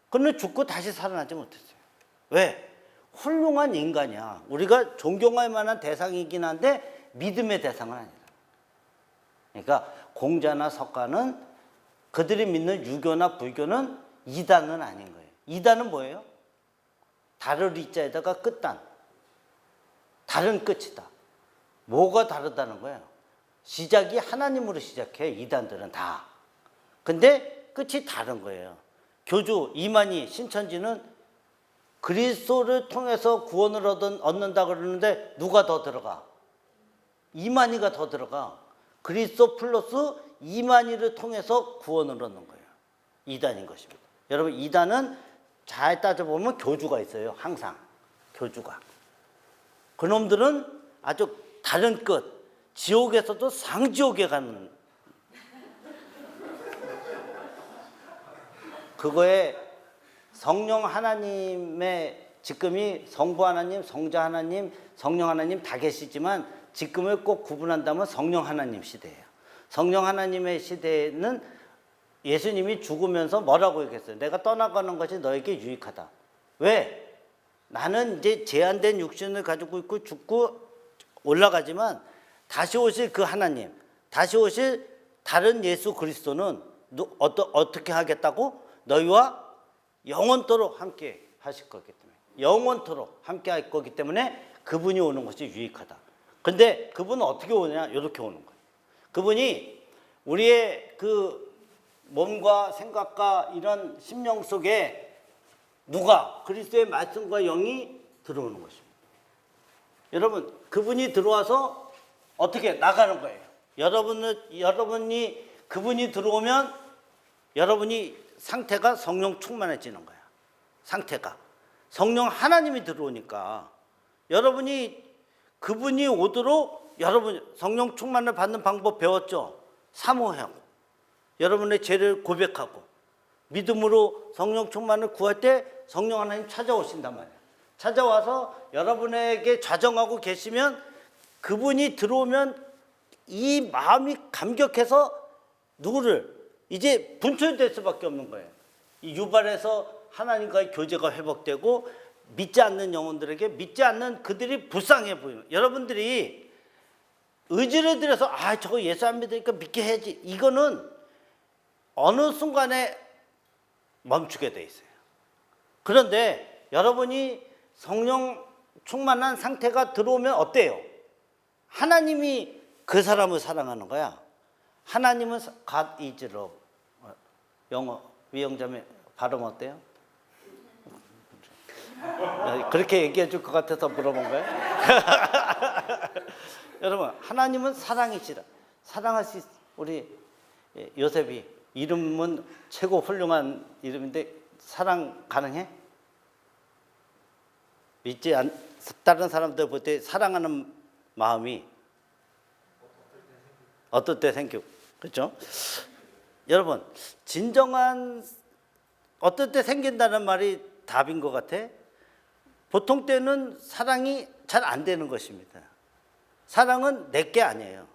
그는 죽고 다시 살아나지 못했어요. 왜? 훌륭한 인간이야. 우리가 존경할 만한 대상이긴 한데 믿음의 대상은 아니다. 그러니까 공자나 석가는 그들이 믿는 유교나 불교는 이단은 아닌 거예요. 이단은 뭐예요? 다를 이자에다가 끝단. 다른 끝이다. 뭐가 다르다는 거예요? 시작이 하나님으로 시작해, 이단들은 다. 근데 끝이 다른 거예요. 교주, 이만희, 신천지는 그리스도를 통해서 구원을 얻는다 그러는데 누가 더 들어가? 이만희가 더 들어가. 그리스도 플러스 이만희를 통해서 구원을 얻는 거예요. 이단인 것입니다. 여러분, 이단은 잘 따져보면 교주가 있어요. 항상 교주가. 그놈들은 아주 다른 끝, 지옥에서도 상지옥에 가는, 그거에 성령 하나님의 직금이 성부 하나님, 성자 하나님, 성령 하나님 다 계시지만 직금을 꼭 구분한다면 성령 하나님 시대예요. 성령 하나님의 시대는 예수님이 죽으면서 뭐라고 얘기했어요? 내가 떠나가는 것이 너에게 유익하다. 왜? 나는 이제 제한된 육신을 가지고 있고 죽고 올라가지만 다시 오실 그 하나님, 다시 오실 다른 예수 그리스도는 어떻게 하겠다고? 너희와 영원토록 함께 하실 거기 때문에, 영원토록 함께 할 거기 때문에 그분이 오는 것이 유익하다. 근데 그분은 어떻게 오냐? 이렇게 오는 거예요. 그분이 우리의 그 몸과 생각과 이런 심령 속에 누가? 그리스도의 말씀과 영이 들어오는 것입니다. 여러분, 그분이 들어와서 어떻게 나가는 거예요? 여러분이 그분이 들어오면 여러분이 상태가 성령 충만해지는 거야. 상태가. 성령 하나님이 들어오니까 여러분이 그분이 오도록, 여러분 성령 충만을 받는 방법 배웠죠? 사모하고 여러분의 죄를 고백하고 믿음으로 성령 충만을 구할 때 성령 하나님 찾아오신단 말이에요. 찾아와서 여러분에게 좌정하고 계시면 그분이 들어오면 이 마음이 감격해서 누구를 이제 분출될 수밖에 없는 거예요. 이 유발해서 하나님과의 교제가 회복되고 믿지 않는 영혼들에게, 믿지 않는 그들이 불쌍해 보이는, 여러분들이 의지를 들여서 저거 예수 안 믿으니까 믿게 해야지. 이거는 어느 순간에 멈추게 돼 있어요. 그런데 여러분이 성령 충만한 상태가 들어오면 어때요? 하나님이 그 사람을 사랑하는 거야. 하나님은 God is love. 영어 위영자매 발음 어때요? 그렇게 얘기해 줄 것 같아서 물어본 거예요? 여러분, 하나님은 사랑이시라. 사랑할 수 있, 우리 요셉이 이름은 최고 훌륭한 이름인데 사랑 가능해? 믿지 않, 다른 사람들 볼 때 사랑하는 마음이 어떨 때 생기고, 그렇죠? 여러분, 진정한 어떨 때 생긴다는 말이 답인 것 같아? 보통 때는 사랑이 잘 안 되는 것입니다. 사랑은 내 게 아니에요.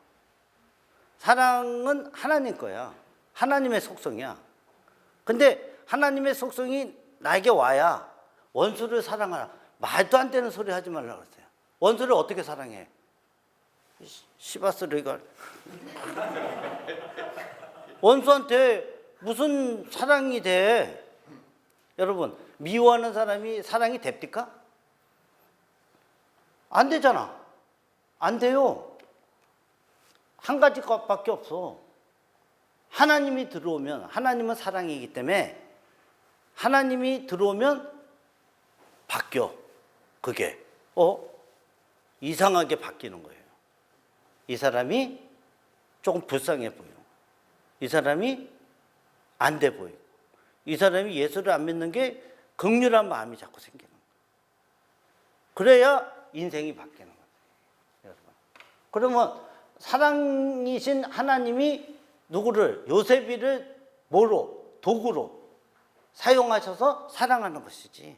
사랑은 하나님 거야. 하나님의 속성이야. 근데 하나님의 속성이 나에게 와야 원수를 사랑하라. 말도 안 되는 소리 하지 말라고 그랬어요. 원수를 어떻게 사랑해? 시바스르가 원수한테 무슨 사랑이 돼? 여러분, 미워하는 사람이 사랑이 됩니까? 안 되잖아. 안 돼요. 한 가지 것밖에 없어. 하나님이 들어오면, 하나님은 사랑이기 때문에 하나님이 들어오면 바뀌어. 그게 이상하게 바뀌는 거예요. 이 사람이 조금 불쌍해 보여. 이 사람이 안 돼 보여. 이 사람이 예수를 안 믿는 게 긍휼한 마음이 자꾸 생기는 거예요. 그래야 인생이 바뀌는 거예요. 여러분. 그러면 사랑이신 하나님이 누구를, 요셉이를 뭐로, 도구로 사용하셔서 사랑하는 것이지,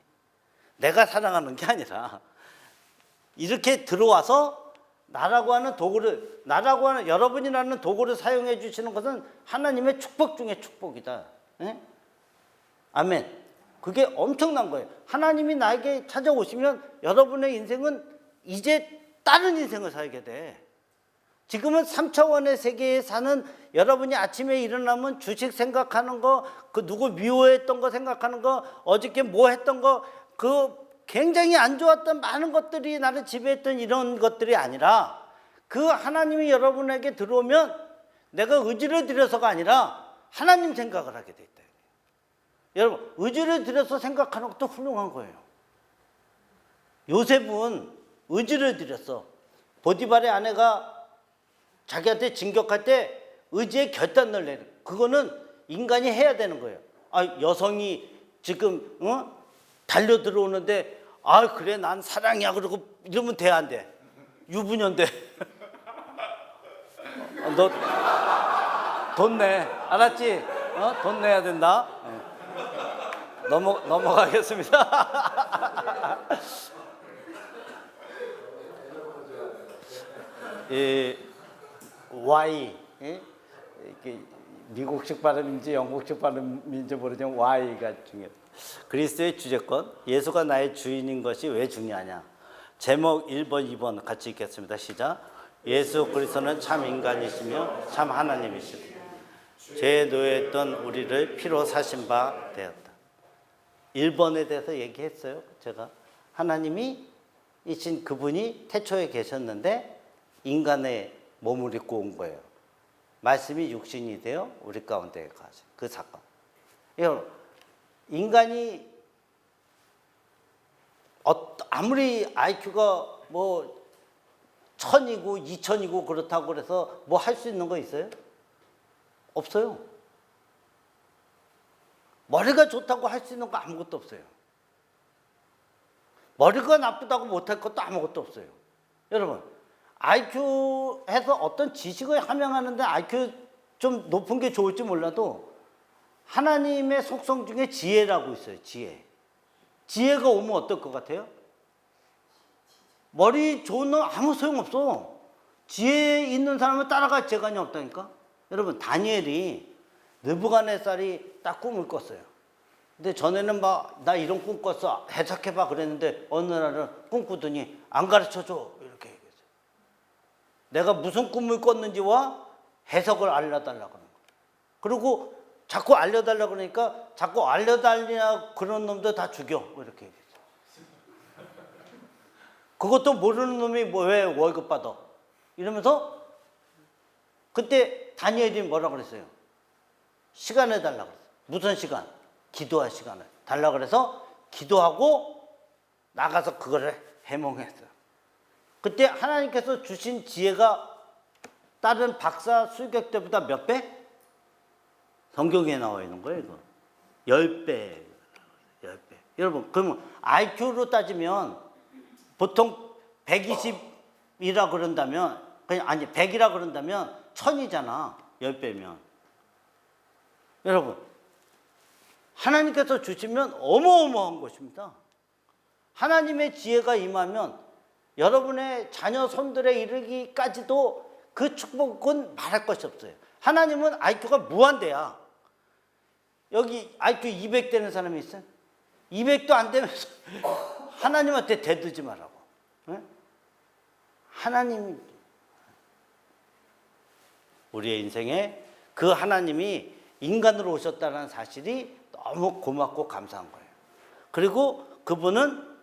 내가 사랑하는 게 아니라 이렇게 들어와서 나라고 하는 도구를, 나라고 하는 여러분이라는 도구를 사용해 주시는 것은 하나님의 축복 중에 축복이다. 네? 아멘. 그게 엄청난 거예요. 하나님이 나에게 찾아오시면 여러분의 인생은 이제 다른 인생을 살게 돼. 지금은 3차원의 세계에 사는 여러분이 아침에 일어나면 주식 생각하는 거, 그 누구 미워했던 거 생각하는 거, 어저께 뭐 했던 거, 그 굉장히 안 좋았던 많은 것들이 나를 지배했던 이런 것들이 아니라, 그 하나님이 여러분에게 들어오면 내가 의지를 들여서가 아니라 하나님 생각을 하게 돼 있다. 여러분, 의지를 들여서 생각하는 것도 훌륭한 거예요. 요셉은 의지를 들였어. 보디발의 아내가 자기한테 진격할 때 의지의 결단을 내는, 그거는 인간이 해야 되는 거예요. 여성이 지금 달려 들어오는데 그래 난 사랑이야 그러고 이러면 돼, 안 돼? 유부녀인데 너 돈 내, 알았지? 돈 내야 된다. 넘어가겠습니다. Y, 이게 미국식 발음인지 영국식 발음인지 모르지만 Y가 중요해요. 그리스도의 주제권, 예수가 나의 주인인 것이 왜 중요하냐? 제목 1번, 2번 같이 읽겠습니다. 시작. 예수 그리스도는 참 인간이시며 참 하나님이시다. 죄에 노예했던 우리를 피로 사신 바 되었다. 1번에 대해서 얘기했어요. 제가 하나님이 이신 그분이 태초에 계셨는데 인간의 몸을 입고 온 거예요. 말씀이 육신이 되어 우리 가운데 가신 그 사건. 인간이 아무리 IQ가 뭐 1000이고 2000이고 그렇다고 그래서 뭐 할 수 있는 거 있어요? 없어요. 머리가 좋다고 할 수 있는 거 아무것도 없어요. 머리가 나쁘다고 못할 것도 아무것도 없어요. 여러분, IQ 해서 어떤 지식을 함양하는데 IQ 좀 높은 게 좋을지 몰라도 하나님의 속성 중에 지혜라고 있어요. 지혜가 오면 어떨 것 같아요? 머리 좋은 놈 아무 소용없어. 지혜 있는 사람은 따라갈 재간이 없다니까. 여러분, 다니엘이 느부갓네살이 딱 꿈을 꿨어요. 근데 전에는 막 나 이런 꿈 꿨어, 해석해봐 그랬는데 어느 날은 꿈꾸더니 안 가르쳐줘 이렇게 얘기했어요. 내가 무슨 꿈을 꿨는지와 해석을 알려달라고 그러는 거예요. 그리고 자꾸 알려달라고 그러니까 자꾸 알려달라 그런 놈도 다 죽여. 뭐 이렇게 얘기했죠. 그것도 모르는 놈이 왜 월급 받아? 이러면서 그때 다니엘이 뭐라 그랬어요? 시간 해달라고 그랬어요. 무슨 시간? 기도할 시간을 달라고 그래서 기도하고 나가서 그거를 해몽했어요. 그때 하나님께서 주신 지혜가 다른 박사 수격 때보다 몇 배? 성경에 나와 있는 거예요, 이거. 10배. 10배. 여러분, 그러면 IQ로 따지면 보통 120이라 그런다면, 아니, 100이라 그런다면 1000이잖아. 10배면. 여러분, 하나님께서 주시면 어마어마한 것입니다. 하나님의 지혜가 임하면 여러분의 자녀 손들에 이르기까지도 그 축복은 말할 것이 없어요. 하나님은 IQ가 무한대야. 여기 IQ 200 되는 사람이 있어요? 200도 안 되면서 하나님한테 대들지 말라고. 네? 하나님, 우리의 인생에 그 하나님이 인간으로 오셨다는 사실이 너무 고맙고 감사한 거예요. 그리고 그분은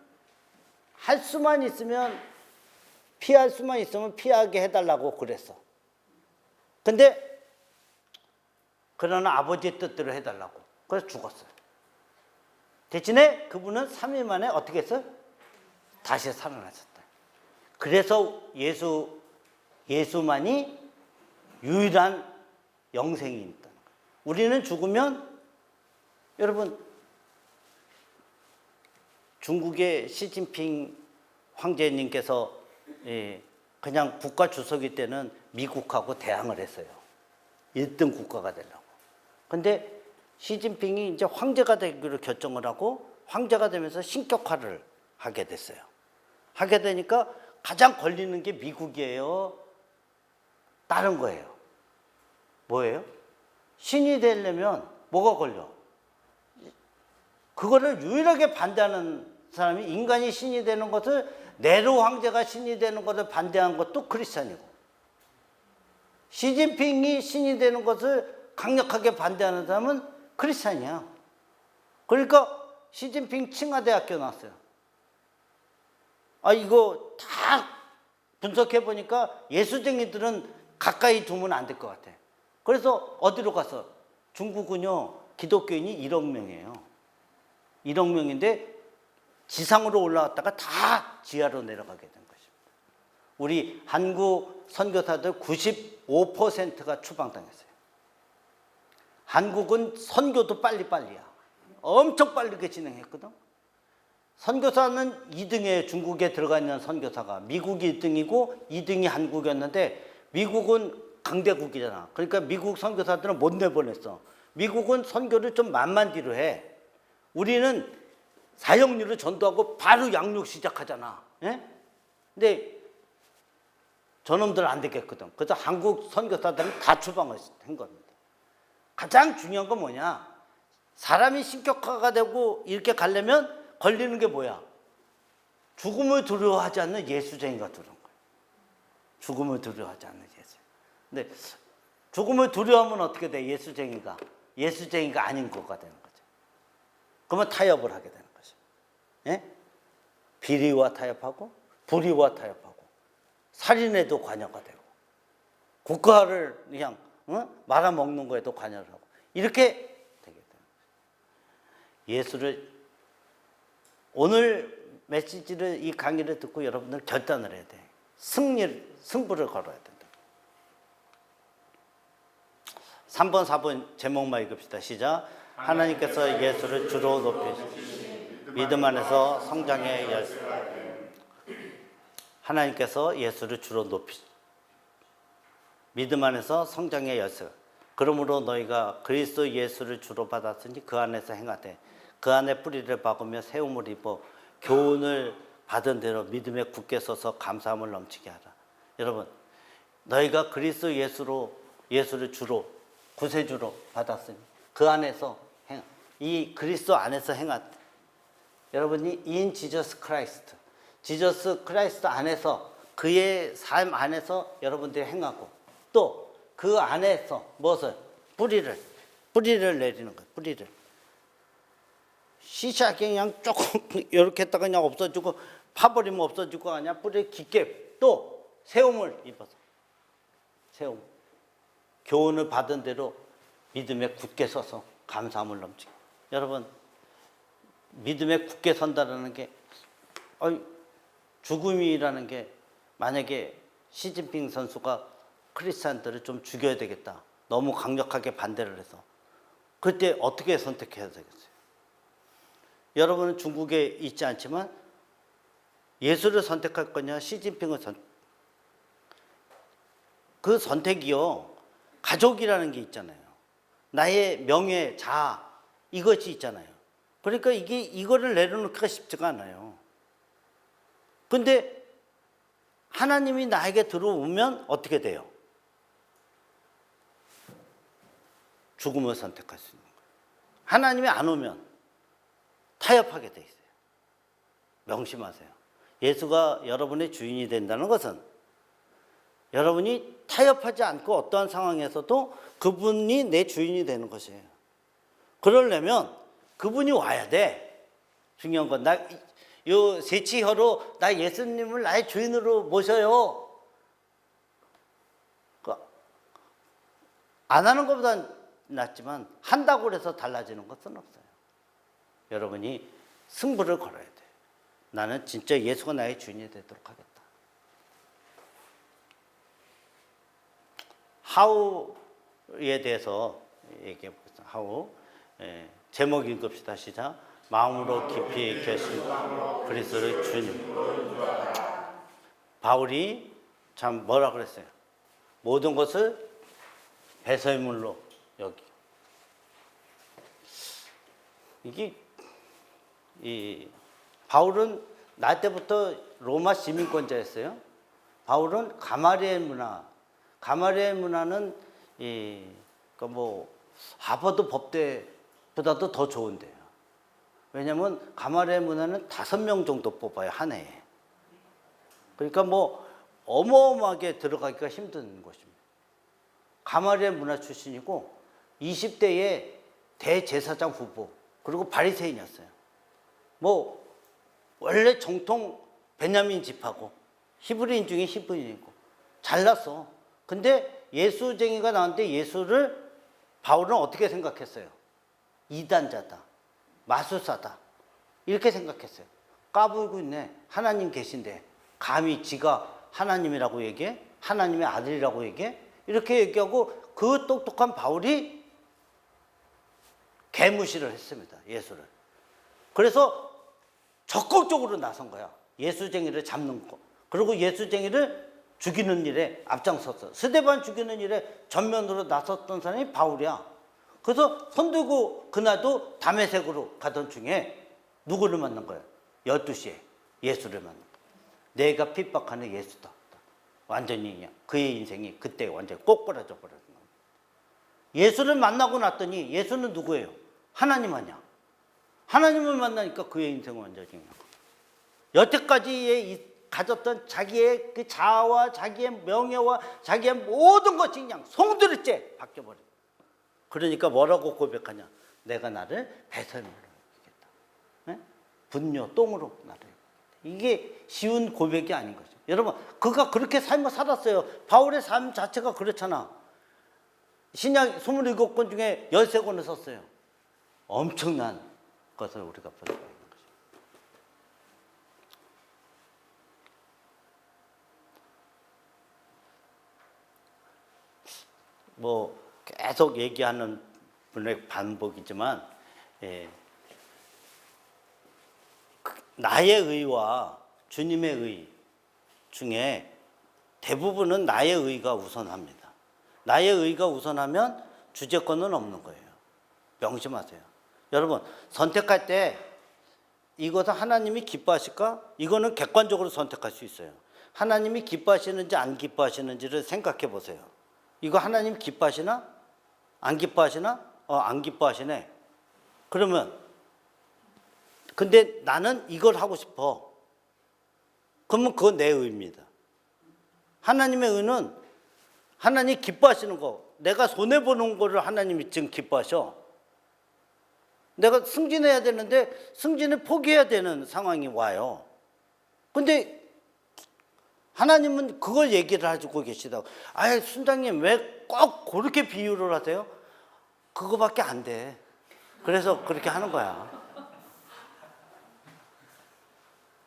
할 수만 있으면, 피할 수만 있으면 피하게 해달라고 그랬어. 근데 그러나 아버지의 뜻대로 해달라고. 그래서 죽었어요. 대신에 그분은 3일 만에 어떻게 했어요? 다시 살아나셨다. 그래서 예수만이 유일한 영생이 있다는 거예요. 우리는 죽으면, 여러분, 중국의 시진핑 황제님께서 그냥 국가 주석일 때는 미국하고 대항을 했어요. 1등 국가가 되려고. 근데 시진핑이 이제 황제가 되기로 결정을 하고 황제가 되면서 신격화를 하게 됐어요. 하게 되니까 가장 걸리는 게 미국이에요? 다른 거예요? 뭐예요? 신이 되려면 뭐가 걸려? 그거를 유일하게 반대하는 사람이, 인간이 신이 되는 것을, 네로 황제가 신이 되는 것을 반대한 것도 크리스찬이고, 시진핑이 신이 되는 것을 강력하게 반대하는 사람은 크리스찬이야. 그러니까 시진핑 칭화대학교 나왔어요. 이거 다 분석해 보니까 예수쟁이들은 가까이 두면 안 될 것 같아. 그래서 어디로 가서? 중국은요, 기독교인이 1억 명이에요. 1억 명인데 지상으로 올라왔다가 다 지하로 내려가게 된 것입니다. 우리 한국 선교사들 95%가 추방당했어요. 한국은 선교도 빨리빨리야. 엄청 빠르게 진행했거든. 선교사는 2등에 중국에 들어가 있는 선교사가, 미국이 1등이고 2등이 한국이었는데, 미국은 강대국이잖아. 그러니까 미국 선교사들은 못 내보냈어. 미국은 선교를 좀 만만디로 해. 우리는 사형리로 전도하고 바로 양육 시작하잖아. 예? 근데 저놈들 안 되겠거든. 그래서 한국 선교사들은 다 추방을 한 겁니다. 가장 중요한 건 뭐냐? 사람이 신격화가 되고 이렇게 가려면 걸리는 게 뭐야? 죽음을 두려워하지 않는 예수쟁이가 들어온 거예요. 죽음을 두려워하지 않는 예수. 근데 죽음을 두려워하면 어떻게 돼? 예수쟁이가 아닌 거가 되는 거죠. 그러면 타협을 하게 되는 거죠. 예? 비리와 타협하고, 불의와 타협하고, 살인에도 관여가 되고, 국가를 그냥 말아먹는 거에도 관여를 하고, 이렇게 되게 되는 거죠. 예수를, 오늘 메시지를, 이 강의를 듣고 여러분들 결단을 해야 돼. 승부를 걸어야 된다. 3번, 4번 제목만 읽읍시다. 시작. 하나님께서 예수를 주로 높이시고 믿음 안에서 성장의 열쇠. 하나님께서 예수를 주로 높이시고 믿음 안에서 성장의 열쇠. 그러므로 너희가 그리스도 예수를 주로 받았으니 그 안에서 행하되 그 안에 뿌리를 박으며 세움을 입어 교훈을 받은 대로 믿음에 굳게 서서 감사함을 넘치게 하라. 여러분, 너희가 그리스도 예수를 주로, 구세주로 받았으니 그 안에서 이 그리스도 안에서 여러분이 in Jesus Christ, 지저스 크라이스트 안에서 그의 삶 안에서 여러분들이 행하고 또 그 안에서 무엇을? 뿌리를 내리는 거예요. 뿌리를. 씨앗이 그냥 조금 이렇게 했다가 그냥 없어지고 파버리면 없어지고 그냥 뿌리 깊게 또 세움을 입어서 세움. 교훈을 받은 대로 믿음에 굳게 서서 감사함을 넘치게. 여러분 믿음에 굳게 선다라는 게 죽음이라는 게 만약에 시진핑 선수가 크리스찬들을 좀 죽여야 되겠다. 너무 강력하게 반대를 해서. 그때 어떻게 선택해야 되겠어요? 여러분은 중국에 있지 않지만 예수를 선택할 거냐 시진핑을 그 선택이요. 가족이라는 게 있잖아요. 나의 명예, 자아 이것이 있잖아요. 그러니까 이거를 내려놓기가 쉽지가 않아요. 근데 하나님이 나에게 들어오면 어떻게 돼요? 죽음을 선택할 수 있는 거예요. 하나님이 안 오면 타협하게 돼 있어요. 명심하세요. 예수가 여러분의 주인이 된다는 것은 여러분이 타협하지 않고 어떠한 상황에서도 그분이 내 주인이 되는 것이에요. 그러려면 그분이 와야 돼. 중요한 건 요 세치혀로 나 예수님을 나의 주인으로 모셔요. 안 하는 것보다 낫지만 한다고 해서 달라지는 것은 없어요. 여러분이 승부를 걸어야 돼. 나는 진짜 예수가 나의 주인이 되도록 하겠다. 하우에 대해서 얘기해 보겠습니다. 하우. 제목 읽읍시다. 시작. 마음으로 깊이 계신 그리스도의 주님. 바울이 참 뭐라 그랬어요? 모든 것을 배설물로 여기. 바울은 나 때부터 로마 시민권자였어요. 바울은 가마리엘 문화는 하버드 법대보다도 더 좋은데요. 왜냐하면 가마리엘 문화는 5명 정도 뽑아요, 한 해에. 그러니까 어마어마하게 들어가기가 힘든 것입니다. 가마리엘 문화 출신이고 20대에 대제사장 후보 그리고 바리새인이었어요. 원래 정통 베냐민 집하고 히브리인 중에 히브리인이고 잘났어. 근데 예수쟁이가 나왔는데 예수를 바울은 어떻게 생각했어요? 이단자다, 마술사다 이렇게 생각했어요. 까불고 있네. 하나님 계신데 감히 지가 하나님이라고 얘기해? 하나님의 아들이라고 얘기해? 이렇게 얘기하고 그 똑똑한 바울이 개무시를 했습니다. 예수를. 그래서 적극적으로 나선 거야. 예수쟁이를 잡는 거. 그리고 예수쟁이를 죽이는 일에 앞장섰어. 스데반 죽이는 일에 전면으로 나섰던 사람이 바울이야. 그래서 손들고 그날도 다메섹으로 가던 중에 누구를 만난 거야? 12시에 예수를 만난 거야. 내가 핍박하는 예수다. 완전히 그냥 그의 인생이 그때 완전히 꼬꾸라져 버렸던 거야. 예수를 만나고 났더니 예수는 누구예요? 하나님 아니야. 하나님을 만나니까 그의 인생은 완전히 그냥 여태까지 가졌던 자기의 그 자아와 자기의 명예와 자기의 모든 것이 그냥 송두리째 바뀌어버려. 그러니까 뭐라고 고백하냐? 내가 나를 배설물로 여기겠다. 네? 분뇨, 똥으로 나를 여기겠다. 이게 쉬운 고백이 아닌 거죠. 여러분, 그가 그렇게 삶을 살았어요. 바울의 삶 자체가 그렇잖아. 신약 27권 중에 13권을 썼어요. 엄청난 것을 우리가 볼 수가 있는 거죠. 계속 얘기하는 분의 반복이지만 나의 의와 주님의 의 중에 대부분은 나의 의가 우선합니다. 나의 의가 우선하면 주제권은 없는 거예요. 명심하세요. 여러분, 선택할 때 이것은 하나님이 기뻐하실까? 이거는 객관적으로 선택할 수 있어요. 하나님이 기뻐하시는지 안 기뻐하시는지를 생각해 보세요. 이거 하나님 기뻐하시나? 안 기뻐하시나? 안 기뻐하시네. 그러면 근데 나는 이걸 하고 싶어. 그러면 그건 내 의입니다. 하나님의 의는 하나님 기뻐하시는 거. 내가 손해보는 거를 하나님이 지금 기뻐하셔. 내가 승진해야 되는데 승진을 포기해야 되는 상황이 와요. 근데 하나님은 그걸 얘기를 해주고 계시다고. 아예 순장님 왜 꼭 그렇게 비유를 하세요? 그거밖에 안 돼. 그래서 그렇게 하는 거야.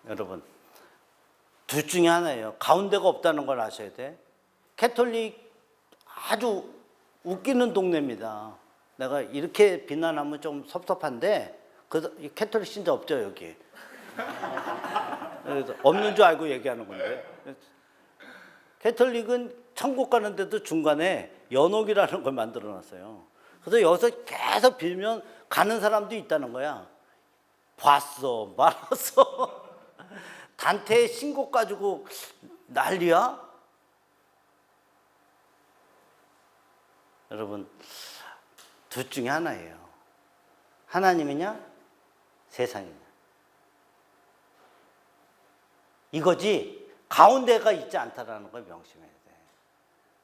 여러분, 둘 중에 하나예요. 가운데가 없다는 걸 아셔야 돼. 캐톨릭 아주 웃기는 동네입니다. 내가 이렇게 비난하면 좀 섭섭한데, 캐톨릭 신자 없죠, 여기? 없는 줄 알고 얘기하는 건데. 캐톨릭은 천국 가는데도 중간에 연옥이라는 걸 만들어 놨어요. 그래서 여기서 계속 빌면 가는 사람도 있다는 거야. 봤어, 말았어. 단테의 신곡 가지고 난리야? 여러분, 둘 중에 하나예요. 하나님이냐, 세상이냐. 이거지, 가운데가 있지 않다라는 걸 명심해야 돼.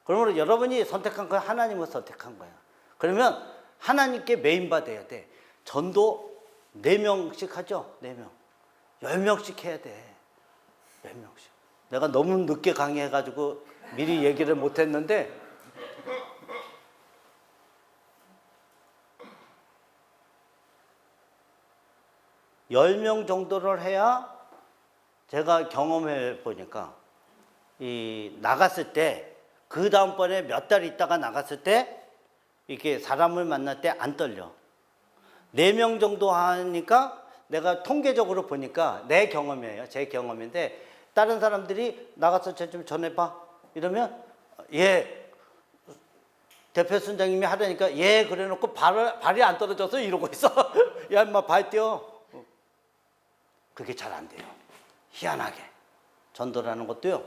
그러므로 여러분이 선택한 건 하나님을 선택한 거야. 그러면 하나님께 메인받아야 돼. 전도 4명씩 하죠? 4명. 10명씩 해야 돼. 10명씩. 내가 너무 늦게 강의해가지고 미리 얘기를 못했는데, (10명) 정도를 해야 제가 경험해 보니까 이 나갔을 때 그 다음번에 몇 달 있다가 나갔을 때 이렇게 사람을 만날 때 안 떨려. 4명 정도 하니까 내가 통계적으로 보니까 내 경험이에요. 제 경험인데 다른 사람들이 나가서 쟤 좀 전해봐 이러면 예 대표 순장님이 하려니까 예 그래 놓고 발이 안 떨어져서 이러고 있어. 야 인마 발 떼어. 그게 잘 안 돼요. 희한하게 전도라는 것도요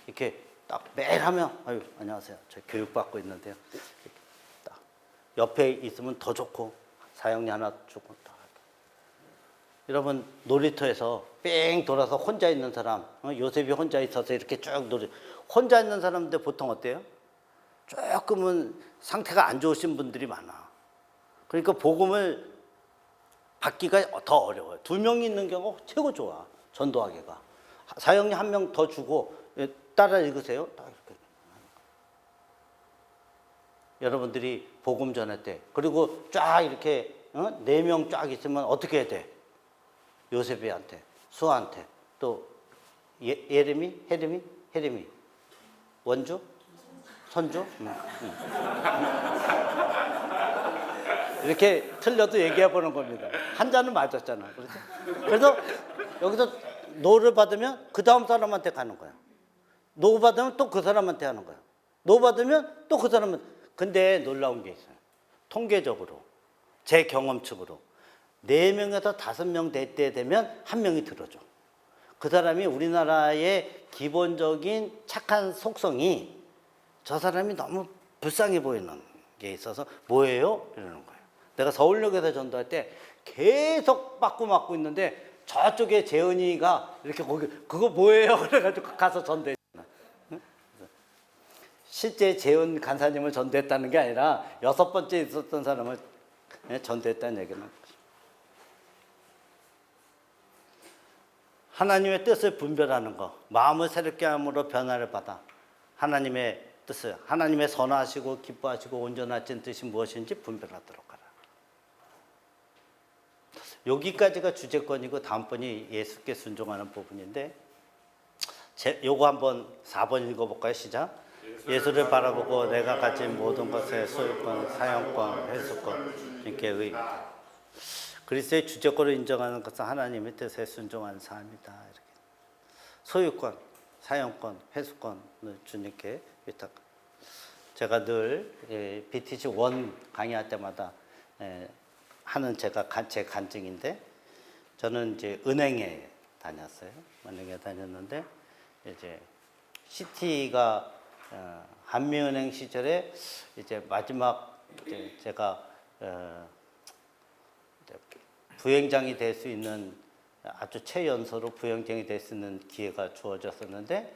이렇게 딱 매일 하면 아유 안녕하세요 저 교육받고 있는데요 딱 옆에 있으면 더 좋고 사형리 하나 주고 딱. 여러분 놀이터에서 뺑 돌아서 혼자 있는 사람 요셉이 혼자 있어서 이렇게 쭉 혼자 있는 사람들 보통 어때요? 조금은 상태가 안 좋으신 분들이 많아. 그러니까 복음을 받기가 더 어려워요. 2명이 있는 경우가 최고 좋아. 전도하기가. 사형리 1명 더 주고 따라 읽으세요. 딱 이렇게. 여러분들이 복음 전할 때 그리고 쫙 이렇게 4명 쫙 있으면 어떻게 해야 돼? 요셉이한테, 수아한테, 또 예레미, 헤레미, 원주, 선주. 이렇게 틀려도 얘기해 보는 겁니다. 한자는 맞았잖아. 그렇죠? 그래서 여기서 노를 받으면 그 다음 사람한테 가는 거야. 노 받으면 또 그 사람한테 하는 거야. 노 받으면 또 그 사람한테. 근데 놀라운 게 있어요. 통계적으로, 제 경험칙으로 4명에서 5명 될 때 되면 1명이 들어줘. 그 사람이 우리나라의 기본적인 착한 속성이 저 사람이 너무 불쌍해 보이는 게 있어서 뭐예요? 이러는 거예요. 내가 서울역에서 전도할 때 계속 맞고 있는데 저쪽에 재은이가 이렇게 거기 그거 뭐예요? 그래가지고 가서 전도했잖아. 실제 재은 간사님을 전도했다는 게 아니라 6번째 있었던 사람을 전도했다는 얘기는 거죠. 하나님의 뜻을 분별하는 거, 마음을 새롭게 함으로 변화를 받아 하나님의 뜻을, 하나님의 선하시고 기뻐하시고 온전하신 뜻이 무엇인지 분별하도록 하라. 여기까지가 주제권이고 다음번이 예수께 순종하는 부분인데 요거 한번 4번 읽어볼까요? 시작. 예수를 바라보고 내가 가진 모든 것의 소유권, 사용권, 회수권 이렇게 의미다. 그리스도의 주제권을 인정하는 것은 하나님의 뜻에 순종하는 삶이다. 이렇게. 소유권, 사용권, 회수권을 주님께 위탁. 제가 늘 BTC 1 강의할 때마다 하는 제 간증인데 저는 이제 은행에 다녔어요. 은행에 다녔는데 이제 CT가 한미은행 시절에 이제 마지막 이제 제가 부행장이 될 수 있는 아주 최연소로 부행장이 될 수 있는 기회가 주어졌었는데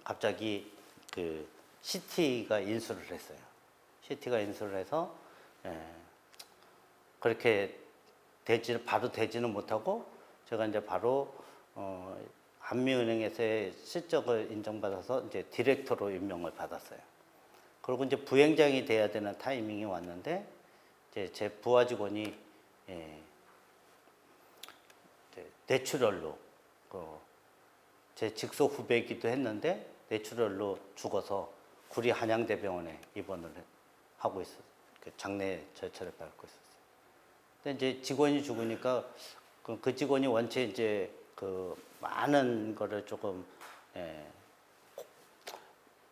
갑자기 그 CT가 인수를 했어요. CT가 인수를 해서 그렇게 바로 되지는 못하고 제가 이제 바로 한미은행에서의 실적을 인정받아서 이제 디렉터로 임명을 받았어요. 그리고 이제 부행장이 돼야 되는 타이밍이 왔는데 이제 제 부하 직원이 뇌출혈로 제 직속 후배이기도 했는데 뇌출혈로 죽어서 구리 한양대병원에 입원을 하고 있었어요. 장례 절차를 밟고 있었어요. 근데 이제 직원이 죽으니까 그 직원이 원체 이제 그 많은 거를 조금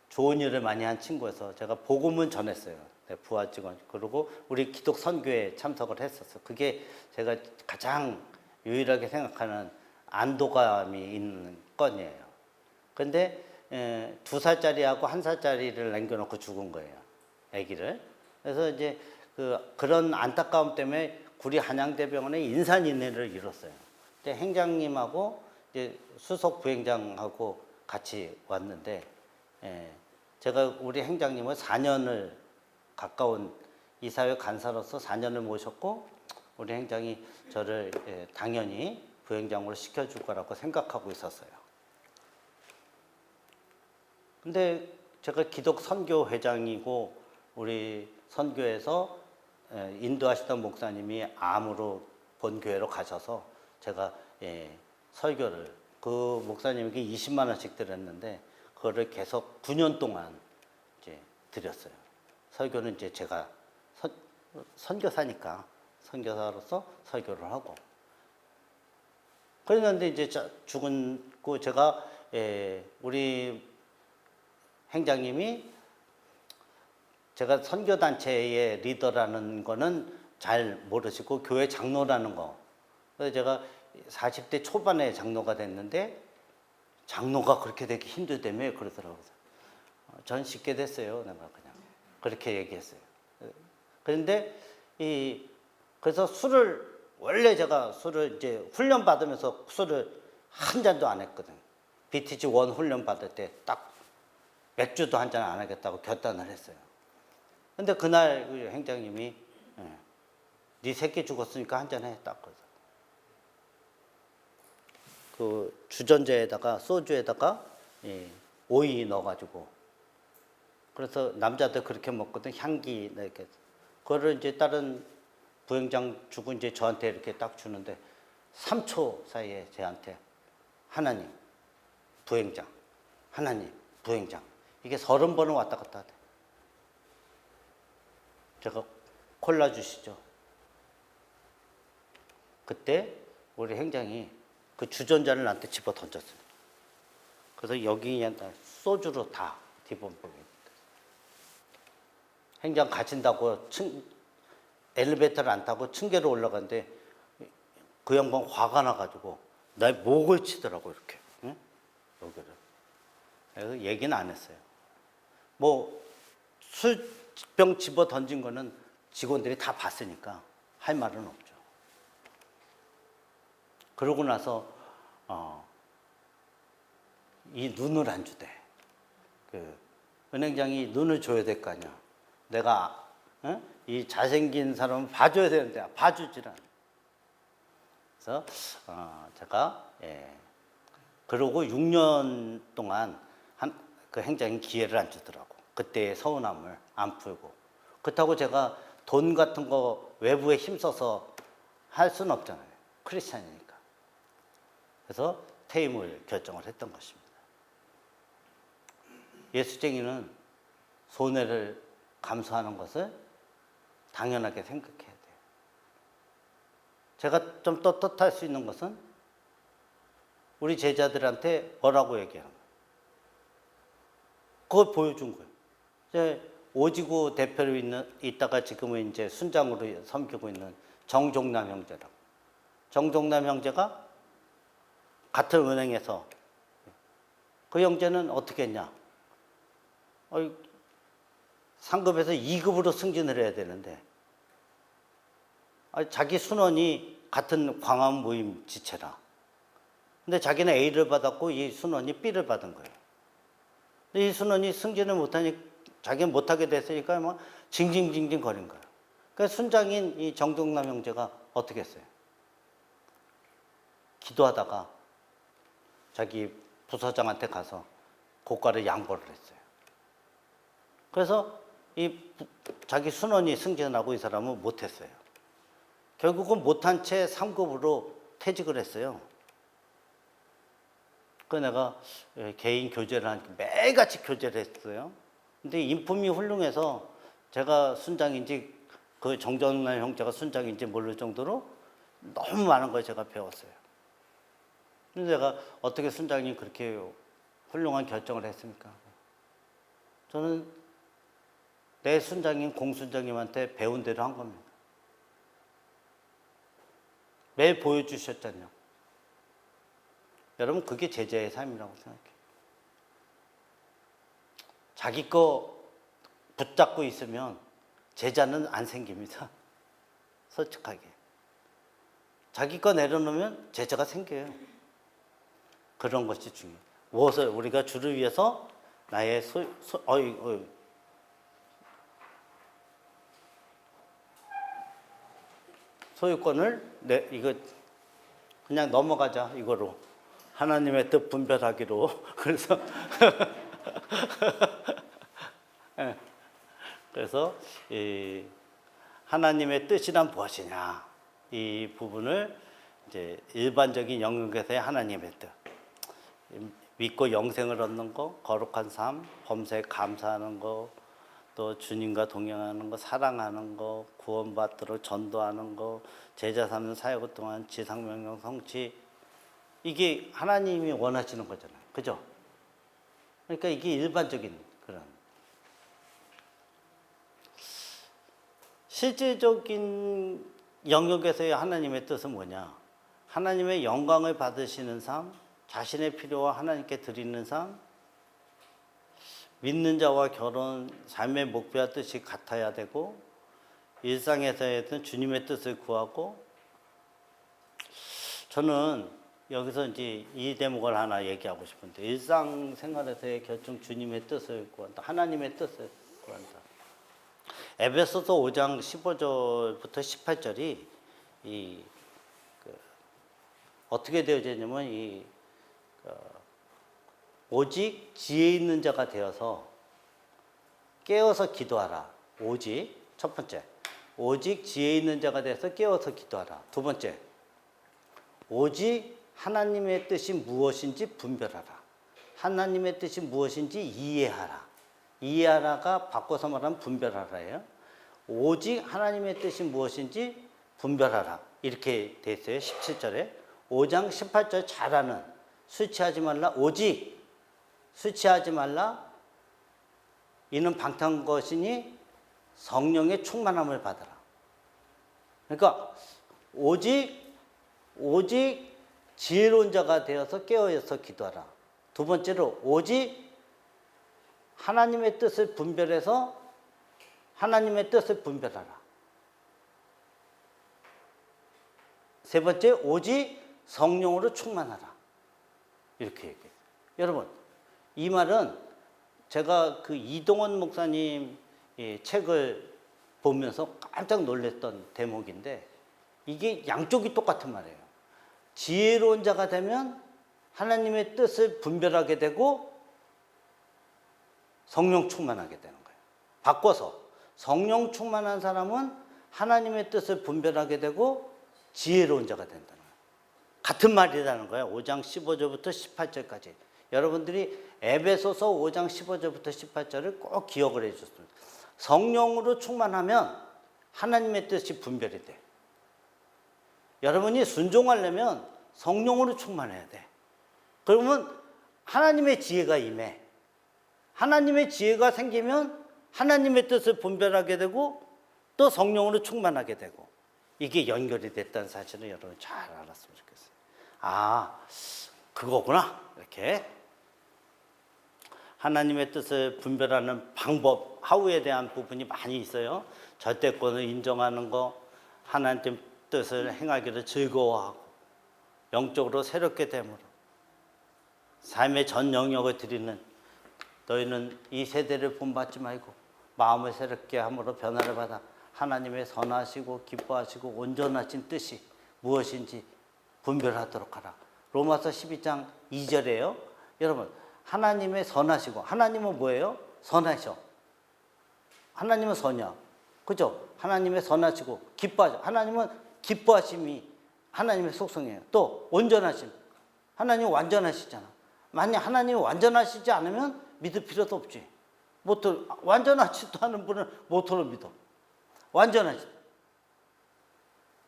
좋은 일을 많이 한 친구여서 제가 복음은 전했어요. 네, 부하 직원. 그리고 우리 기독 선교에 참석을 했었어요. 그게 제가 가장 유일하게 생각하는 안도감이 있는 건이에요. 근데 2살짜리하고 1살짜리를 남겨놓고 죽은 거예요. 아기를. 그래서 이제 그런 안타까움 때문에 구리 한양대병원에 인산인해를 이뤘어요. 근데 행장님하고 이제 수석 부행장하고 같이 왔는데 제가 우리 행장님을 4년을 가까운 이사회 간사로서 4년을 모셨고 우리 행장이 저를 당연히 부행장으로 시켜줄 거라고 생각하고 있었어요. 근데 제가 기독 선교 회장이고 우리 선교에서 인도하시던 목사님이 암으로 본교회로 가셔서 제가 설교를 그 목사님에게 20만 원씩 드렸는데 그거를 계속 9년 동안 이제 드렸어요. 설교는 이제 제가 선교사니까 선교사로서 설교를 하고 그랬는데 이제 죽은고 제가 우리 행장님이 제가 선교단체의 리더라는 거는 잘 모르시고 교회 장로라는 거. 그래서 제가 40대 초반에 장로가 됐는데 장로가 그렇게 되기 힘들다며 그러더라고요. 전 쉽게 됐어요. 내가 그냥 그렇게 얘기했어요. 그런데 그래서 원래 제가 술을 이제 훈련 받으면서 술을 한 잔도 안 했거든. BTG 1 훈련 받을 때 딱 맥주도 한 잔 안 하겠다고 결단을 했어요. 근데 그날 그 행장님이 네 새끼 죽었으니까 한 잔 해 딱 그래서 그 주전자에다가 소주에다가 오이 넣어가지고 그래서 남자들 그렇게 먹거든. 향기 이렇게 그거를 이제 다른 부행장 주고 이제 저한테 이렇게 딱 주는데 3초 사이에 저한테 하나님 부행장 하나님 부행장 이게 30번은 왔다 갔다 하대. 제가 콜라 주시죠. 그때 우리 행장이 그 주전자를 나한테 집어 던졌어요. 그래서 여기 그냥 소주로 다 뒤범벅이. 행장 가신다고 엘리베이터를 안 타고 층계로 올라갔는데 그 양반 화가 나가지고 나 목을 치더라고 이렇게. 응? 여기를. 그래서 얘기는 안 했어요. 뭐 술병 집어 던진 거는 직원들이 다 봤으니까 할 말은 없죠. 그러고 나서 이 눈을 안 주대. 그 은행장이 눈을 줘야 될 거 아니야. 내가 이 잘생긴 사람은 봐줘야 되는데 봐주질 않아. 그래서 제가 그러고 6년 동안 그 행장이 기회를 안 주더라고. 그때의 서운함을 안 풀고. 그렇다고 제가 돈 같은 거 외부에 힘써서 할 수는 없잖아요. 크리스찬이니까. 그래서 퇴임을 결정을 했던 것입니다. 예수쟁이는 손해를 감수하는 것을 당연하게 생각해야 돼요. 제가 좀 떳떳할 수 있는 것은 우리 제자들한테 뭐라고 얘기하는 거예요. 그걸 보여준 거예요. 이제 오지구 대표로 있다가 지금은 이제 순장으로 섬기고 있는 정종남 형제라고. 정종남 형제가 같은 은행에서 그 형제는 어떻게 했냐? 상급에서 2급으로 승진을 해야 되는데 자기 순원이 같은 광화문 모임 지체라. 근데 자기는 A를 받았고 이 순원이 B를 받은 거예요. 근데 이 순원이 승진을 못하니 자기는 못하게 됐으니까 막 징징징징 거린 거예요. 그러니까 순장인 이 정동남 형제가 어떻게 했어요? 기도하다가 자기 부서장한테 가서 고과를 양보를 했어요. 그래서 자기 순원이 승진하고 이 사람은 못했어요. 결국은 못한 채 3급으로 퇴직을 했어요. 그 내가 개인 교제를 하니까 매일같이 교제를 했어요. 근데 인품이 훌륭해서 제가 순장인지 그 정정남 형제가 순장인지 모를 정도로 너무 많은 걸 제가 배웠어요. 근데 제가 어떻게 순장님 그렇게 훌륭한 결정을 했습니까? 저는 내 순장님 공순장님한테 배운 대로 한 겁니다. 매일 보여주셨잖아요. 여러분 그게 제자의 삶이라고 생각해요. 자기 거 붙잡고 있으면 제자는 안 생깁니다. 솔직하게. 자기 거 내려놓으면 제자가 생겨요. 그런 것이 중요해요. 무엇을 우리가 주를 위해서 나의 소유권을 이거 그냥 넘어가자 이거로 하나님의 뜻 분별하기로 그래서 그래서 이 하나님의 뜻이란 무엇이냐 이 부분을 이제 일반적인 영역에서의 하나님의 뜻 믿고 영생을 얻는 거, 거룩한 삶, 범사에 감사하는 거, 또 주님과 동행하는 거, 사랑하는 거, 구원받도록 전도하는 거, 제자 삼는 사역 동안 지상명령 성취 이게 하나님이 원하시는 거잖아요. 그죠? 그러니까 이게 일반적인 그런 실질적인 영역에서의 하나님의 뜻은 뭐냐? 하나님의 영광을 받으시는 삶, 자신의 필요와 하나님께 드리는 삶, 믿는 자와 결혼, 삶의 목표와 뜻이 같아야 되고 일상에서의 주님의 뜻을 구하고 저는 여기서 이제 이 대목을 하나 얘기하고 싶은데 일상생활에서의 결정 주님의 뜻을 구한다. 하나님의 뜻을 구한다. 에베소서 5장 15절부터 18절이 어떻게 되어져 있냐면 오직 지혜 있는 자가 되어서 깨어서 기도하라. 오직 첫 번째, 오직 지혜 있는 자가 되어서 깨어서 기도하라. 두 번째, 오직 하나님의 뜻이 무엇인지 분별하라. 하나님의 뜻이 무엇인지 이해하라. 이해하라가 바꿔서 말하면 분별하라예요. 오직 하나님의 뜻이 무엇인지 분별하라. 이렇게 돼 있어요. 17절에. 5장 18절 잘하는 술 취하지 말라. 오직 술 취하지 말라. 이는 방탕한 것이니 성령의 충만함을 받아라. 그러니까 오직 지혜로운 자가 되어서 깨어서 기도하라. 두 번째로 오직 하나님의 뜻을 분별해서 하나님의 뜻을 분별하라. 세 번째 오직 성령으로 충만하라. 이렇게 얘기해요. 여러분 이 말은 제가 그 이동원 목사님 책을 보면서 깜짝 놀랐던 대목인데 이게 양쪽이 똑같은 말이에요. 지혜로운 자가 되면 하나님의 뜻을 분별하게 되고 성령 충만하게 되는 거예요. 바꿔서 성령 충만한 사람은 하나님의 뜻을 분별하게 되고 지혜로운 자가 된다는 거예요. 같은 말이라는 거예요. 5장 15절부터 18절까지. 여러분들이 에베소서 5장 15절부터 18절을 꼭 기억을 해주셨습니다. 성령으로 충만하면 하나님의 뜻이 분별이 돼. 여러분이 순종하려면 성령으로 충만해야 돼. 그러면 하나님의 지혜가 임해. 하나님의 지혜가 생기면 하나님의 뜻을 분별하게 되고 또 성령으로 충만하게 되고 이게 연결이 됐다는 사실을 여러분 잘 알았으면 좋겠어요. 아, 그거구나. 이렇게 하나님의 뜻을 분별하는 방법, 하우에 대한 부분이 많이 있어요. 절대권을 인정하는 거, 하나님 뜻을 행하기를 즐거워하고 영적으로 새롭게 됨으로 삶의 전 영역을 드리는 너희는 이 세대를 본받지 말고 마음을 새롭게 함으로 변화를 받아 하나님의 선하시고 기뻐하시고 온전하신 뜻이 무엇인지 분별하도록 하라. 로마서 12장 2절에요. 여러분, 하나님의 선하시고, 하나님은 뭐예요? 선하셔. 하나님은 선이야. 그죠? 하나님의 선하시고 기뻐하셔. 하나님은 기뻐하심이 하나님의 속성이에요. 또 온전하심. 하나님은 완전하시잖아. 만약 하나님이 완전하시지 않으면 믿을 필요도 없지. 완전하지도 않은 분은 모토로 믿어. 완전하시.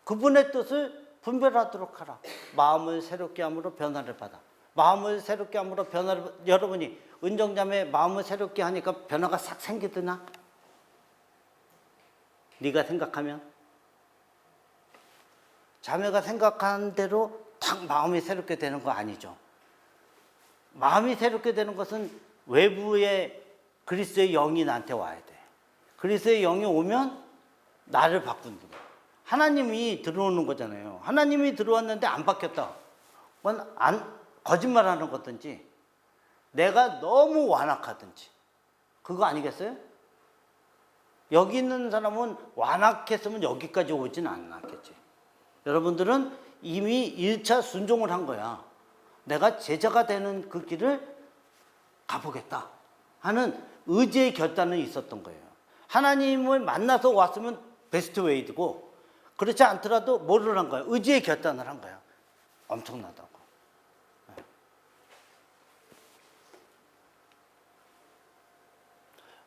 그분의 뜻을 분별하도록 하라. 마음을 새롭게 함으로 변화를 받아. 마음을 새롭게 함으로 변화를, 여러분이 은정자매 마음을 새롭게 하니까 변화가 싹 생기드나? 네가 생각하면? 자매가 생각한 대로 딱 마음이 새롭게 되는 거 아니죠. 마음이 새롭게 되는 것은 외부의 그리스도의 영이 나한테 와야 돼. 그리스도의 영이 오면 나를 바꾼다. 하나님이 들어오는 거잖아요. 하나님이 들어왔는데 안 바뀌었다. 그건 거짓말하는 거든지 내가 너무 완악하든지 그거 아니겠어요? 여기 있는 사람은 완악했으면 여기까지 오진 않았겠지. 여러분들은 이미 1차 순종을 한 거야. 내가 제자가 되는 그 길을 가보겠다 하는 의지의 결단은 있었던 거예요. 하나님을 만나서 왔으면 베스트 웨이드고, 그렇지 않더라도 뭐를 한 거야? 의지의 결단을 한 거야. 엄청나다고.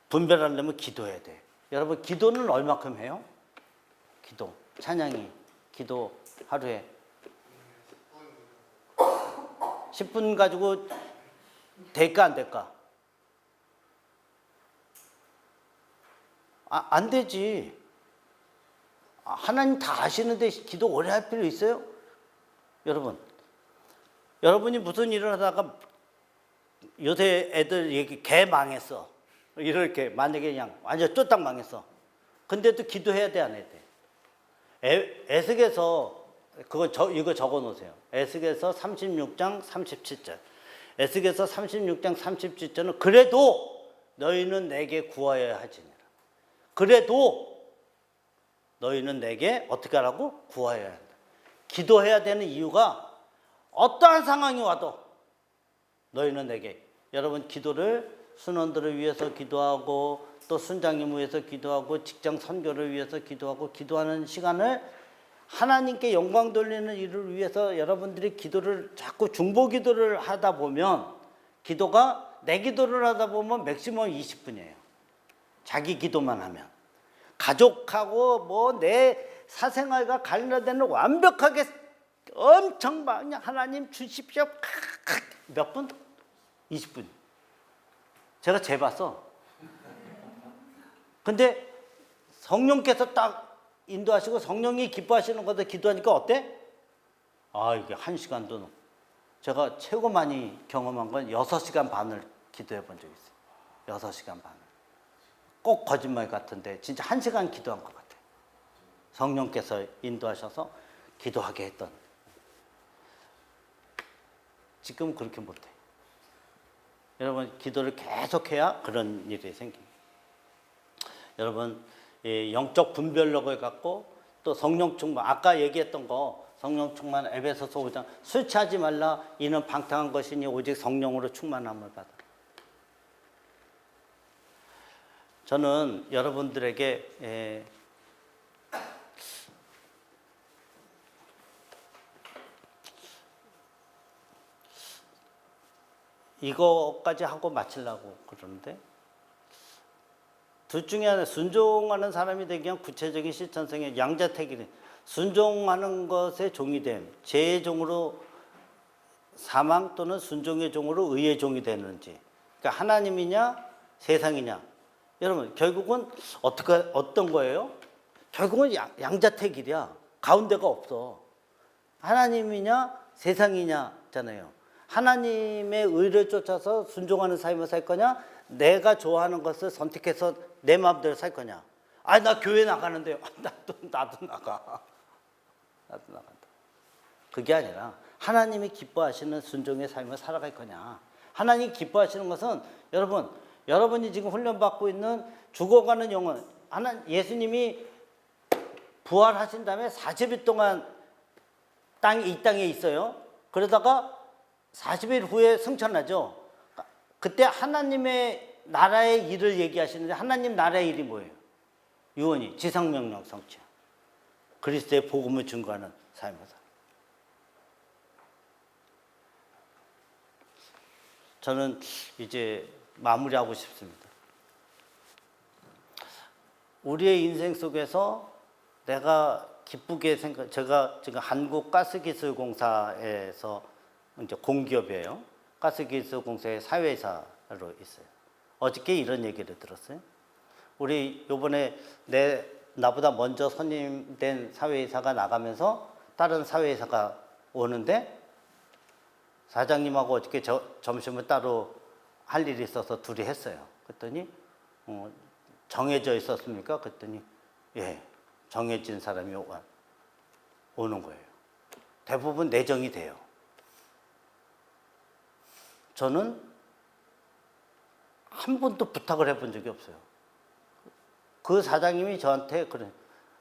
분별하려면 기도해야 돼. 여러분, 기도는 얼마큼 해요? 기도, 찬양이, 기도 하루에 10분 가지고 될까 안 될까? 안 되지. 하나님 다 아시는데 기도 오래 할 필요 있어요? 여러분이 무슨 일을 하다가 요새 애들 얘기 개 망했어. 이렇게 만약에 그냥 완전 쫄딱 망했어. 근데도 기도해야 돼, 안 해야 돼? 에스겔서 이거 적어 놓으세요. 에스겔서 36장 37절. 에스겔서 36장 37절은 그래도 너희는 내게 구하여야 하지니라. 그래도 너희는 내게 어떻게 하라고? 구하여야 한다. 기도해야 되는 이유가 어떠한 상황이 와도 너희는 내게, 여러분 기도를 순원들을 위해서 기도하고 또 순장님을 위해서 기도하고 직장 선교를 위해서 기도하고 기도하는 시간을 하나님께 영광 돌리는 일을 위해서 여러분들이 기도를 자꾸 중보 기도를 하다 보면 기도가 내 기도를 하다 보면 맥시멈 20분이에요. 자기 기도만 하면. 가족하고 뭐 내 사생활과 관련된 완벽하게 엄청 그냥 하나님 주십시오. 몇 분? 20분. 제가 재봤어. 근데 성령께서 딱 인도하시고 성령이 기뻐하시는 것을 기도하니까 어때? 이게 1시간도 넘고. 제가 최고 많이 경험한 건 6시간 반을 기도해 본 적이 있어요. 6시간 반을. 꼭 거짓말 같은데 진짜 1시간 기도한 것 같아요. 성령께서 인도하셔서 기도하게 했던. 지금 그렇게 못해. 여러분, 기도를 계속해야 그런 일이 생깁니다. 여러분, 영적 분별력을 갖고 또 성령 충만, 아까 얘기했던 거 성령 충만, 에베소서 5장 술 취하지 말라, 이는 방탕한 것이니 오직 성령으로 충만함을 받아. 저는 여러분들에게 이거까지 하고 마치려고 그러는데, 둘 중에 하나, 순종하는 사람이 되기 위한 구체적인 실천성의 양자택일이, 순종하는 것의 종이 됨, 죄의 종으로 사망 또는 순종의 종으로 의의 종이 되는지, 그러니까 하나님이냐 세상이냐. 여러분, 결국은 어떤 거예요? 결국은 양자택일이야. 가운데가 없어. 하나님이냐 세상이냐잖아요. 하나님의 의를 쫓아서 순종하는 삶을 살 거냐, 내가 좋아하는 것을 선택해서 내 마음대로 살 거냐. 나 교회 나가는데요. 나도 나가. 나도 나간다. 그게 아니라 하나님이 기뻐하시는 순종의 삶을 살아갈 거냐. 하나님이 기뻐하시는 것은 여러분 여러분이 지금 훈련받고 있는 죽어가는 영혼, 예수님이 부활하신 다음에 40일 동안 이 땅에 있어요. 그러다가 40일 후에 승천하죠. 그때 하나님의 나라의 일을 얘기하시는데 하나님 나라의 일이 뭐예요? 유언이 지상명령 성취. 그리스도의 복음을 증거하는 삶이다. 저는 이제 마무리하고 싶습니다. 우리의 인생 속에서 내가 기쁘게 제가 지금 한국가스기술공사에서 이제 공기업이에요. 가스기술공사의 사회이사로 있어요. 어저께 이런 얘기를 들었어요. 우리 요번에 나보다 먼저 선임된 사회이사가 나가면서 다른 사회이사가 오는데 사장님하고 어저께 점심을 따로 할 일이 있어서 둘이 했어요. 그랬더니 정해져 있었습니까? 그랬더니 예, 정해진 사람이 오는 거예요. 대부분 내정이 돼요. 저는 한 번도 부탁을 해본 적이 없어요. 그 사장님이 저한테 그래,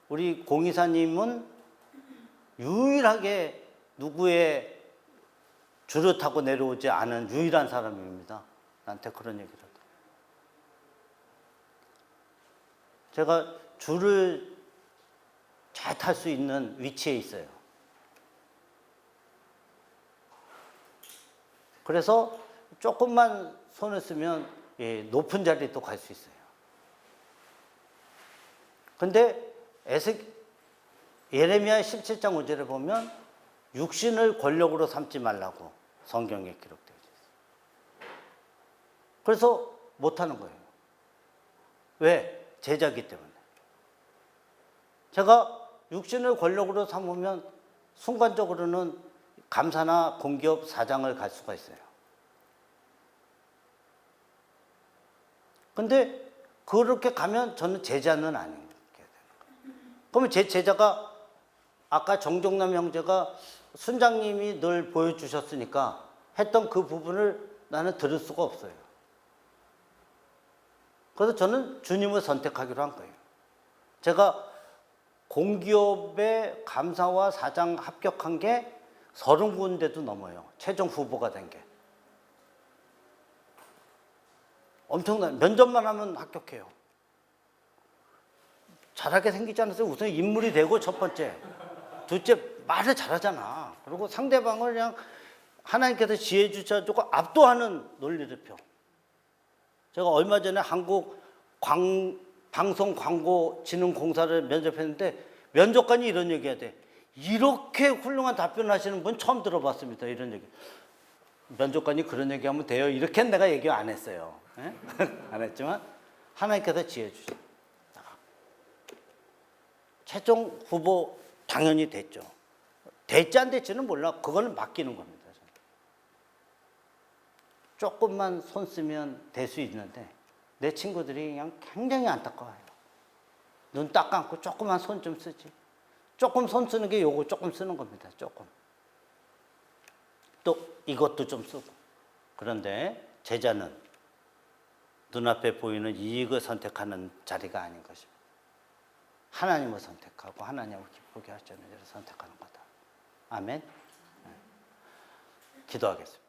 우리 공이사님은 유일하게 누구의 줄을 타고 내려오지 않은 유일한 사람입니다. 나한테 그런 얘기를 하더라고요. 제가 줄을 잘 탈 수 있는 위치에 있어요. 그래서 조금만 손을 쓰면 예, 높은 자리도 갈 수 있어요. 근데 예레미야 17장 5절에 보면 육신을 권력으로 삼지 말라고 성경에 기록되어 있어요. 그래서 못하는 거예요. 왜? 제자기 때문에. 제가 육신을 권력으로 삼으면 순간적으로는 감사나 공기업 사장을 갈 수가 있어요. 근데 그렇게 가면 저는 제자는 아닌 게 되는 거예요. 그러면 제 제자가 아까 정종남 형제가 순장님이 늘 보여주셨으니까 했던 그 부분을 나는 들을 수가 없어요. 그래서 저는 주님을 선택하기로 한 거예요. 제가 공기업의 감사와 사장 합격한 게 30군데도 넘어요. 최종 후보가 된 게. 엄청난, 면접만 하면 합격해요. 잘하게 생기지 않았어요? 우선 인물이 되고 첫 번째. 둘째, 말을 잘하잖아. 그리고 상대방을 그냥 하나님께서 지혜 주셔가지고 압도하는 논리를 펴. 제가 얼마 전에 한국 방송광고진흥공사를 면접했는데 면접관이 이런 얘기 해야 돼. 이렇게 훌륭한 답변을 하시는 분 처음 들어봤습니다. 이런 얘기. 면접관이 그런 얘기하면 돼요. 이렇게는 내가 얘기 안 했어요. 안 했지만 하나님께서 지혜 주셔. 최종 후보 당연히 됐죠. 될지 안 될지는 몰라. 그거는 맡기는 겁니다. 저는. 조금만 손 쓰면 될 수 있는데 내 친구들이 그냥 굉장히 안타까워요. 눈 딱 감고 조금만 손 좀 쓰지. 조금 손 쓰는 게 요거 조금 쓰는 겁니다. 조금. 또 이것도 좀 쓰고. 그런데 제자는 눈앞에 보이는 이익을 선택하는 자리가 아닌 것입니다. 하나님을 선택하고 하나님을 기쁘게 하시는 자를 선택하는 거다. 아멘. 기도하겠습니다.